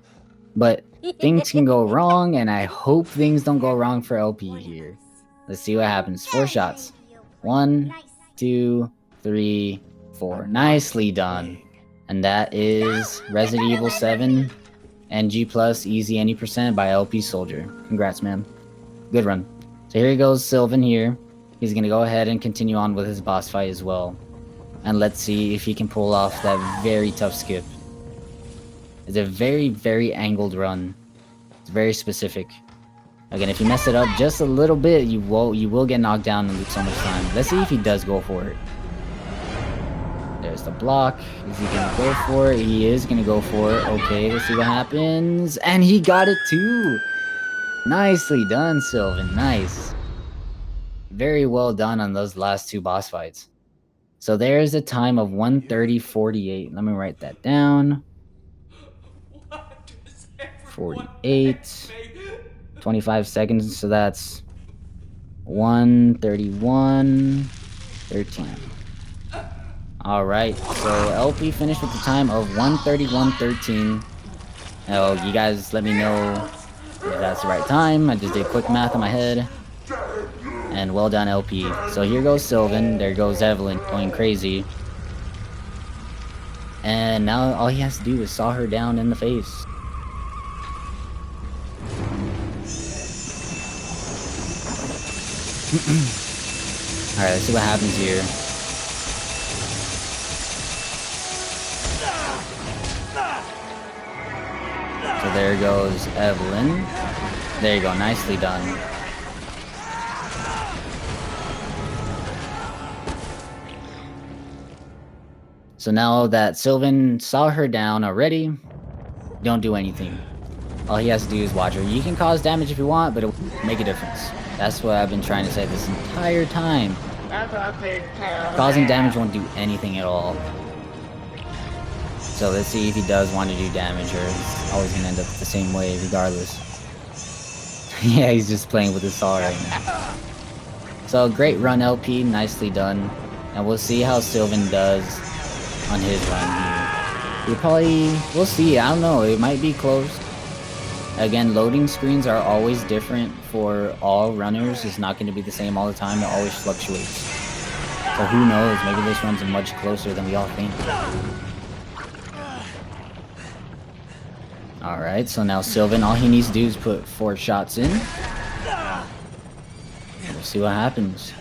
But things can go wrong, and I hope things don't go wrong for LP here. Let's see what happens. 4 shots. 1, 2, 3, 4. Nicely done. And that is Resident Evil 7 NG Plus Easy Any % by LPsoldier. Congrats, man. Good run. So here goes Sylvan here. He's gonna go ahead and continue on with his boss fight as well. And let's see if he can pull off that very tough skip. It's a very angled run. It's very specific. Again, if you mess it up just a little bit, you will get knocked down and lose so much time. Let's see if he does go for it. There's the block. Is he gonna go for it? He is gonna go for it. Okay, let's see what happens. And he got it too! Nicely done, Sylvan. Nice. Very well done on those last 2 boss fights. So there's a time of 1:30:48. Let me write that down. 48. 25 seconds, so that's 1:31:13. Alright, so LP finished with the time of 1:31:13. Oh, you guys let me know if that's the right time. I just did quick math in my head. And well done, LP. So here goes Sylvan. There goes Evelyn going crazy. And now all he has to do is saw her down in the face. Alright, let's see what happens here. So there goes Evelyn. There you go, nicely done. So now that Sylvan saw her down already, don't do anything. All he has to do is watch her. You can cause damage if you want, but it won't make a difference. That's what I've been trying to say this entire time. Causing damage won't do anything at all. So let's see if he does want to do damage, or it's always gonna end up the same way regardless. Yeah, he's just playing with his saw right now. So great run, LP, nicely done. And we'll see how Sylvan does on his run here. We'll see, I don't know, it might be close. Again, loading screens are always different for all runners. It's not going to be the same all the time, it always fluctuates. So who knows, maybe this run's much closer than we all think. Alright, so now Sylvan, all he needs to do is put 4 shots in. We'll see what happens.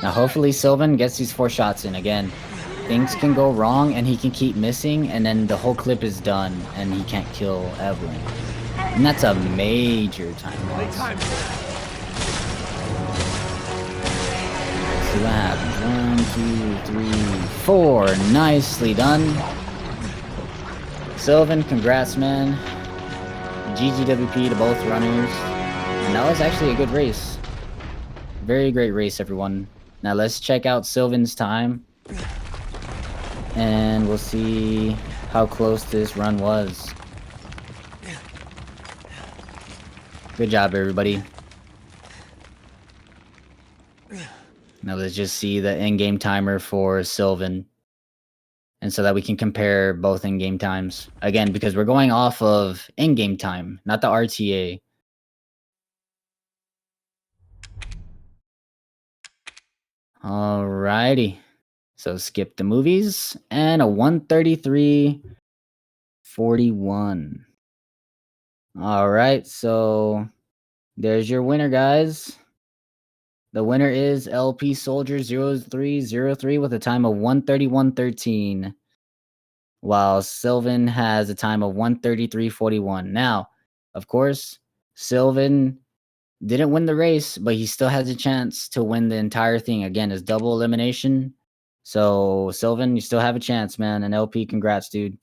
Now hopefully Sylvan gets these 4 shots in. Again, things can go wrong and he can keep missing and then the whole clip is done and he can't kill Evelyn. And that's a major time loss. Let's see what happens. 1, 2, 3, 4. Nicely done. Sylvan, congrats, man. GGWP to both runners. And that was actually a good race. Very great race, everyone. Now let's check out Sylvan's time. And we'll see how close this run was. Good job, everybody. Now let's just see the in-game timer for Sylvan. And so that we can compare both in-game times. Again, because we're going off of in-game time, not the RTA. Alrighty. So skip the movies. And a 133.41. Alright, so there's your winner, guys. The winner is LPsoldier0303 with a time of 131.13. While Sylvan has a time of 133.41. Now, of course, Sylvan didn't win the race, but he still has a chance to win the entire thing. Again, it's double elimination. So, Sylvan, you still have a chance, man. And LP, congrats, dude.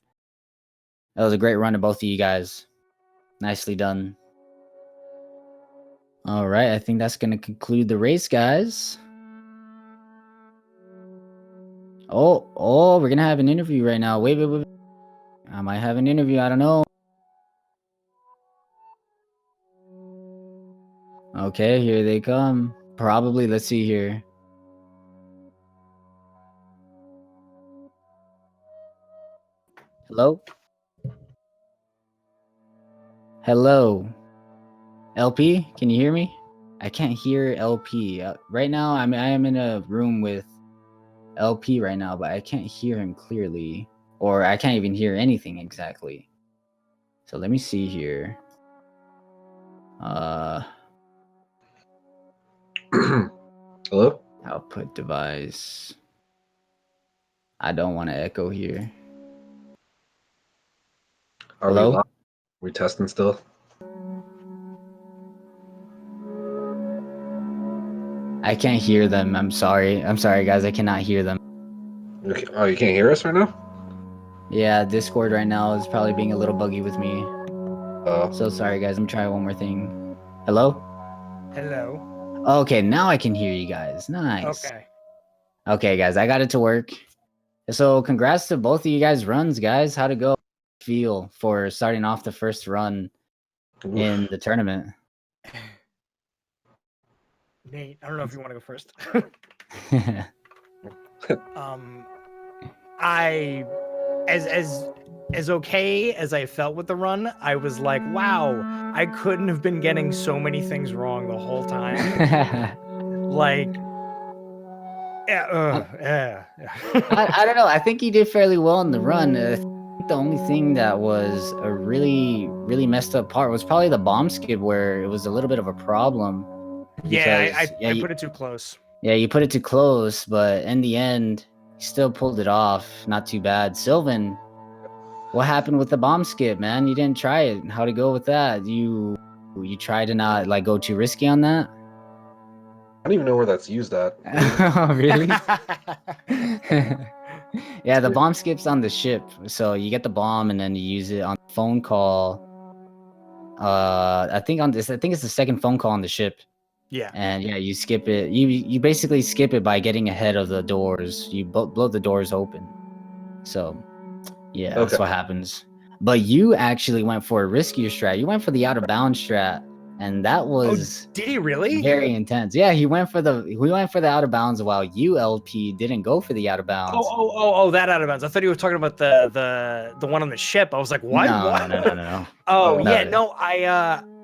That was a great run to both of you guys. Nicely done. All right, I think that's going to conclude the race, guys. Oh, we're going to have an interview right now. Wait. I might have an interview. I don't know. Okay, here they come. Probably. Let's see here. Hello? Hello? LP, can you hear me? I can't hear LP. Right now, I am in a room with LP right now, but I can't hear him clearly. Or I can't even hear anything exactly. So let me see here. Hello? Output device. I don't want to echo here. Are Hello? we live? We testing still? I can't hear them. I'm sorry. I'm sorry, guys. I cannot hear them. Okay. Oh, you can't hear us right now? Yeah, Discord right now is probably being a little buggy with me. Oh. So sorry, guys. I'm trying one more thing. Hello? Hello. Okay, now I can hear you guys. Nice. Okay. Okay, guys. I got it to work. So congrats to both of you guys' runs, guys. How'd it go? Feel for starting off the first run in the tournament? Nate, I don't know if you want to go first. I as okay as I felt with the run, I was like, wow, I couldn't have been getting so many things wrong the whole time. Like, yeah. I don't know. I think you did fairly well in the run. I think the only thing that was a really, really messed up part was probably the bomb skid, where it was a little bit of a problem. Yeah, Because, I put it too close. Yeah, you put it too close, but in the end, you still pulled it off. Not too bad. Sylvan, what happened with the bomb skip, man? You didn't try it. How'd it go with that? You try to not like go too risky on that? I don't even know where that's used at. Oh, really? Yeah, the bomb skip's on the ship. So you get the bomb and then you use it on the phone call. I think it's the second phone call on the ship. Yeah. And yeah, you skip it. You basically skip it by getting ahead of the doors. You blow the doors open. So Yeah, Okay. that's what happens. But you actually went for a riskier strat. You went for the out of bounds strat, and that was Did he really? very intense. Yeah, we went for the out of bounds while you LP didn't go for the out of bounds. Oh, that out of bounds. I thought you were talking about the one on the ship. I was like, what? No, What? no. Oh, No. yeah, no, I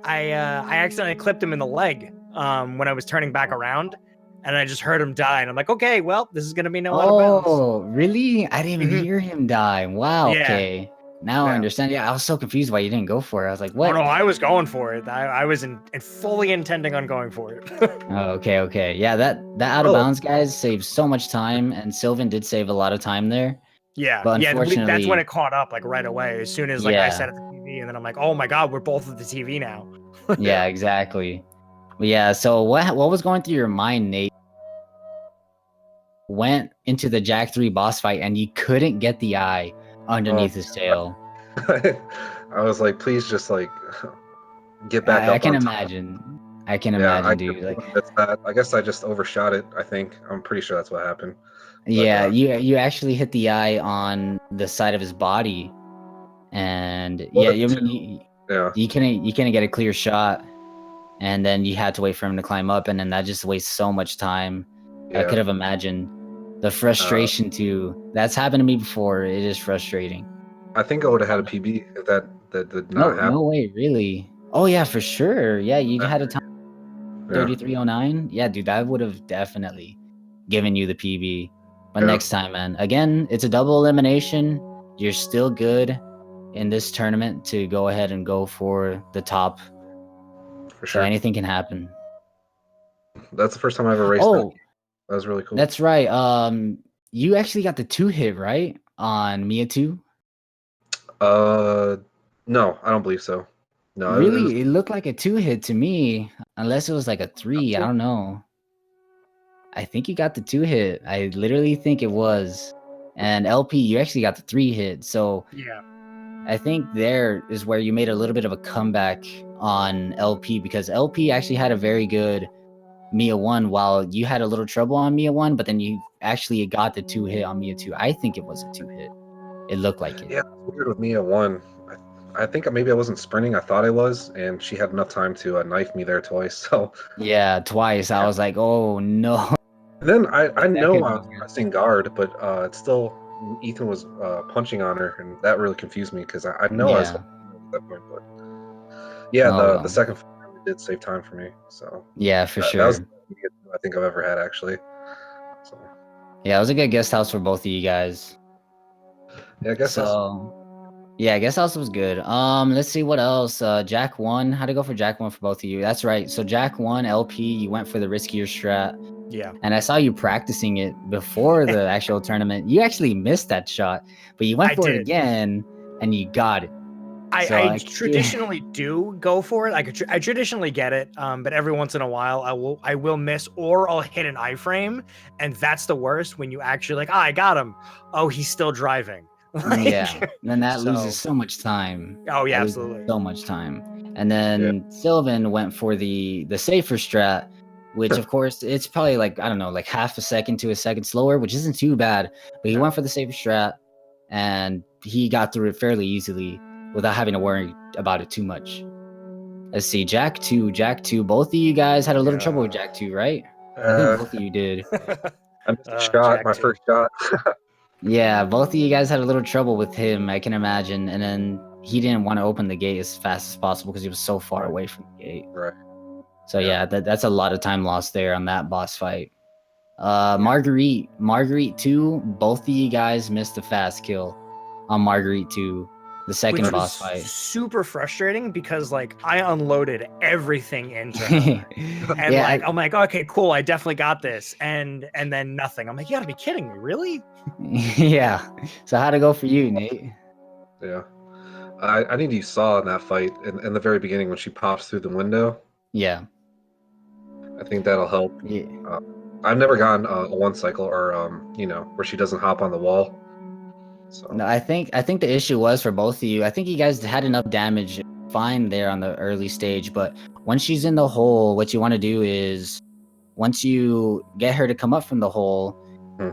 accidentally clipped him in the leg when I was turning back around, and I just heard him die, and I'm like, okay, well, this is gonna be no out of bounds. Oh, really? I didn't even Mhm. hear him die. Wow. Yeah. Okay. Now I Yeah. understand. Yeah, I was so confused why you didn't go for it. I was like, Oh what? no, I was going for it. I was fully intending on going for it. Oh, okay. Yeah, that out of Oh. bounds guys saved so much time, and Sylvan did save a lot of time there. Yeah, But that's when unfortunately, it caught up, like right away. As soon as like I Yeah. said at the TV, and then I'm like, oh my god, we're both at the TV now. yeah, exactly. But yeah, so what was going through your mind, Nate? Went into the Jack 3 boss fight and you couldn't get the eye underneath his tail. I was like, please just like get back I up can on top. imagine. I can Yeah, imagine, dude. Like, that's that. I guess I just overshot it. I think I'm pretty sure that's what happened. yeah, you actually hit the eye on the side of his body, and Well, yeah, I mean, you couldn't get a clear shot, and then you had to wait for him to climb up, and then that just wastes so much time. I Yeah. could have imagined the frustration too. That's happened to me before. It is frustrating. I think I would have had a PB if that did not happen. No way, really. Oh yeah, for sure. Yeah, you had a time Yeah. 3309. Yeah, dude, that would have definitely given you the PB. But Yeah. next time, man. Again, it's a double elimination. You're still good in this tournament to go ahead and go for the top. For So sure. anything can happen. That's the first time I ever raced. Oh, that was really cool. that's right. You actually got the 2-hit, right? On Mia 2? No, I don't believe so. No, Really? It looked like a 2-hit to me. Unless it was like a 3. I two? don't know. I think you got the 2-hit. I literally think it was. And LP, you actually got the 3-hit. So Yeah. I think there is where you made a little bit of a comeback on LP, because LP actually had a very good Mia 1 while you had a little trouble on Mia 1, but then you actually got the 2-hit on Mia 2. I think it was a 2-hit. It looked like it. Yeah, it's weird with Mia 1. I think maybe I wasn't sprinting. I thought I was, and she had enough time to knife me there twice. So Yeah, twice. I was like, oh no. and then I know could I be was good. pressing guard, but it's still Ethan was punching on her, and that really confused me because I know I was Yeah. at that point. But yeah, Oh, the well. second fight really did save time for me. So Yeah, for that was sure. the biggest I think I've ever had actually. So Yeah, it was a good guest house for both of you guys. yeah, I guess So yeah, guest house was good. Let's see what else. Jack 1. How'd it go for Jack 1 for both of you? That's right. So Jack 1, LP, you went for the riskier strat. Yeah. And I saw you practicing it before the actual tournament. You actually missed that shot, but you went I for it did. again and you got it. So I traditionally do go for it. I traditionally get it, but every once in a while I will miss, or I'll hit an iframe, and that's the worst when you actually like, I got him. Oh, he's still driving. Like, yeah, then that so- loses so much time. Oh yeah, That loses absolutely. so much time. And then Sylvan went for the safer strat, which of course it's probably like, I don't know, like half a second to a second slower, which isn't too bad. But he went for the safer strat and he got through it fairly easily without having to worry about it too much. Let's see, Jack 2, both of you guys had a little trouble with Jack 2, right? I think both of you did. I missed a shot, Jack my too. first shot. Yeah, both of you guys had a little trouble with him, I can imagine. And then he didn't want to open the gate as fast as possible because he was so far away from the gate. Right. So yeah, that's a lot of time lost there on that boss fight. Marguerite 2, both of you guys missed the fast kill on Marguerite 2, the second Which boss was fight. super frustrating because like I unloaded everything into her. And Yeah, like I'm like, okay, cool, I definitely got this. And then nothing. I'm like, you gotta be kidding me, really? yeah. So how'd it go for you, Nate? Yeah. I need you saw in that fight in the very beginning when she pops through the window. Yeah. I think that'll help. Yeah. I've never gotten a one cycle or where she doesn't hop on the wall. So No, I think the issue was for both of you. I think you guys had enough damage fine there on the early stage, but once she's in the hole, what you want to do is once you get her to come up from the hole,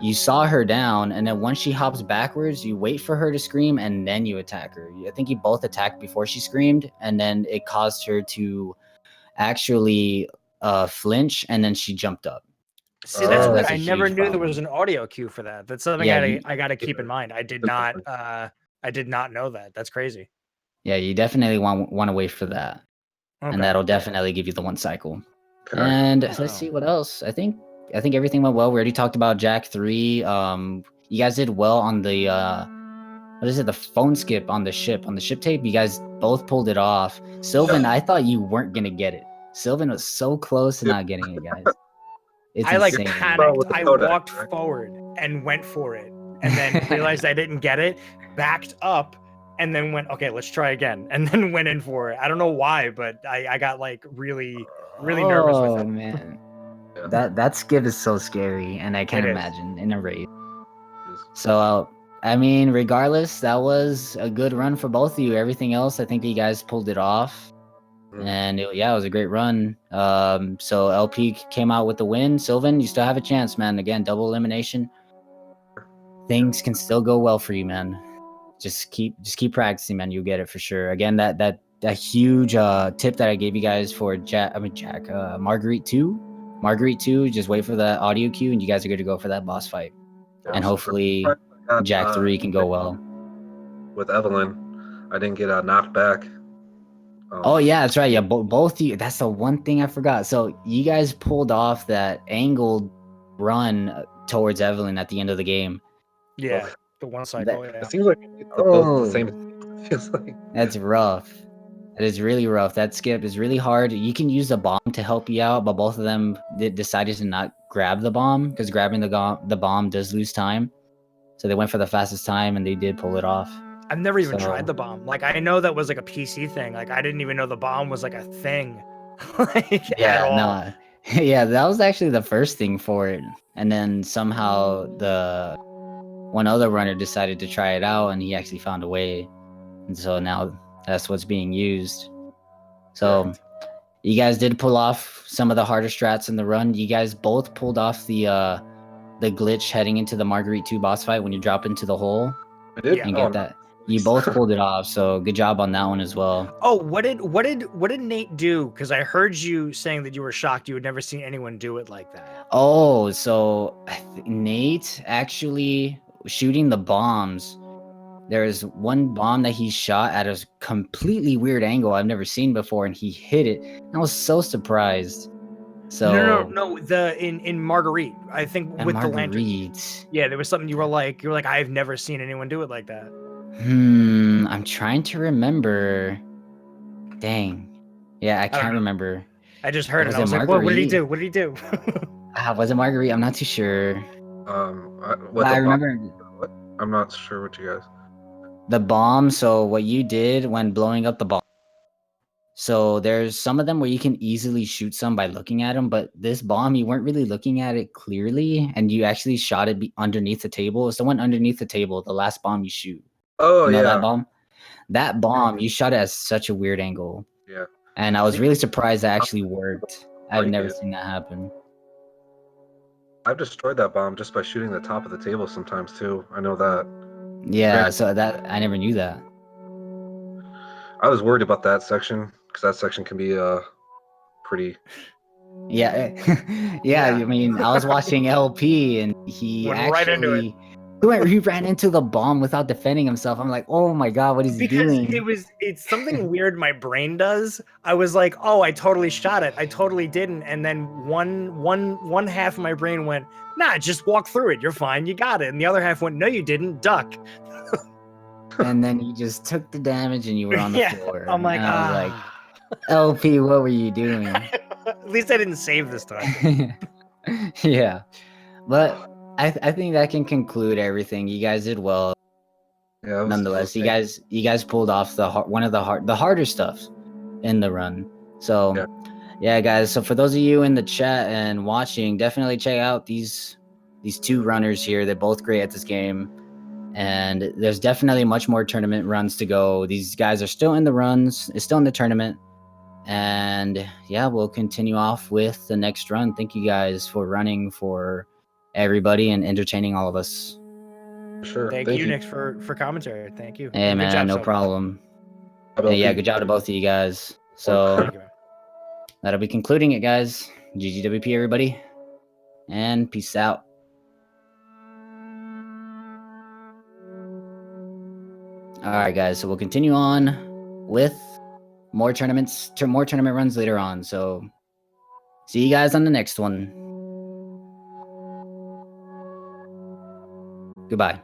You saw her down, and then once she hops backwards, you wait for her to scream, and then you attack her. I think you both attacked before she screamed, and then it caused her to actually flinch, and then she jumped up. See, that's Oh. weird. That's a I never huge knew there problem. was an audio cue for that. That's something Yeah, I got to keep in Yeah. mind. I did Good not. point. I did not know that. That's crazy. Yeah, you definitely want to wait for that, Okay. and that'll definitely give you the one cycle. Okay. And Oh. let's see what else. I think everything went well. We already talked about Jack 3. You guys did well on the what is it? The phone skip on the ship tape. You guys both pulled it off. Sylvan, I thought you weren't gonna get it. Sylvan was so close to not getting it, guys. It's I like insane. panicked. With the I Kodak, walked right? forward and went for it, and then realized I didn't get it. Backed up, and then went, okay, let's try again, and then went in for it. I don't know why, but I got like really nervous with Oh it. man, Yeah. that skip is so scary, and I can't It is. imagine in a race. So I mean, regardless, that was a good run for both of you. Everything else, I think you guys pulled it off, and it was a great run. So LP came out with the win. Sylvan, you still have a chance, man. Again, double elimination. Things can still go well for you, man. Just keep practicing, man. You'll get it for sure. Again, that huge tip that I gave you guys for Marguerite 2, just wait for the audio cue, and you guys are good to go for that boss fight. And hopefully Jack 3 can go well. With Evelyn, I didn't get knocked back. Oh yeah, that's right. Yeah, both you. That's the one thing I forgot. So you guys pulled off that angled run towards Evelyn at the end of the game. Yeah, the one cycle. Yeah. It seems like it's both the same. It feels like. That's rough. That is really rough. That skip is really hard. You can use the bomb to help you out, but both of them decided to not grab the bomb because grabbing the bomb does lose time. So they went for the fastest time, and they did pull it off. I've never even So- tried the bomb. Like, I know that was like a PC thing. Like, I didn't even know the bomb was like a thing. Like, at all. No. Yeah, that was actually the first thing for it. And then somehow the one other runner decided to try it out, and he actually found a way. And so now that's what's being used. So you guys did pull off some of the harder strats in the run. You guys both pulled off the glitch heading into the Marguerite 2 boss fight when you drop into the hole I did. and get that. You both pulled it off, so good job on that one as well. Oh, what did Nate do? Because I heard you saying that you were shocked you had never seen anyone do it like that. Oh, so Nate actually shooting the bombs. There's one bomb that he shot at a completely weird angle I've never seen before, and he hit it. I was so surprised. So No. In Marguerite, I think and with the lantern. Marguerite. Yeah, there was something you were like, I've never seen anyone do it like that. I'm trying to remember. Dang. Yeah, I can't remember. I just heard Was it. I it was like, what did he Marguerite? do? What did he do? Was it Marguerite? I'm not too sure. With But I the bomb, remember I'm not sure what you guys. the bomb. So what you did when blowing up the bomb. So there's some of them where you can easily shoot some by looking at them, but this bomb, you weren't really looking at it clearly, and you actually shot it underneath the table. It's the one underneath the table, the last bomb you shoot. Oh You know yeah. that bomb? That bomb, you shot it at such a weird angle. Yeah. And I was really surprised that actually worked. I've Like never it. seen that happen. I've destroyed that bomb just by shooting the top of the table sometimes too. I know that. Yeah, Very- so that I never knew that. I was worried about that section because that section can be pretty. Yeah, yeah. Yeah. I mean, I was watching LP, and he Went right into it. he ran into the bomb without defending himself. I'm like, oh my god, what is he Because doing? it's something weird my brain does. I was like, oh, I totally shot it. I totally didn't. And then one half of my brain went, nah, just walk through it. You're fine. You got it. And the other half went, no, you didn't. Duck. And then you just took the damage, and you were on the Yeah, floor. I'm like, and I was like, ah. LP, what were you doing? At least I didn't save this time. Yeah, but I think that can conclude everything. You guys did well. Yeah. Nonetheless, you guys pulled off one of the harder stuff in the run. So yeah, guys. So for those of you in the chat and watching, definitely check out these two runners here. They're both great at this game, and there's definitely much more tournament runs to go. These guys are still in the runs. It's still in the tournament, and yeah, we'll continue off with the next run. Thank you guys for running for everybody and entertaining all of us. Sure. Thank you, Nick, for commentary. Thank you. Hey, And good man, job, no Sylvan. problem. How about Hey, yeah, Pete? good job to both of you guys. So Thank you, man. that'll be concluding it, guys. GGWP, everybody, and peace out. All right, guys. So we'll continue on with more tournaments, more tournament runs later on. So see you guys on the next one. Goodbye.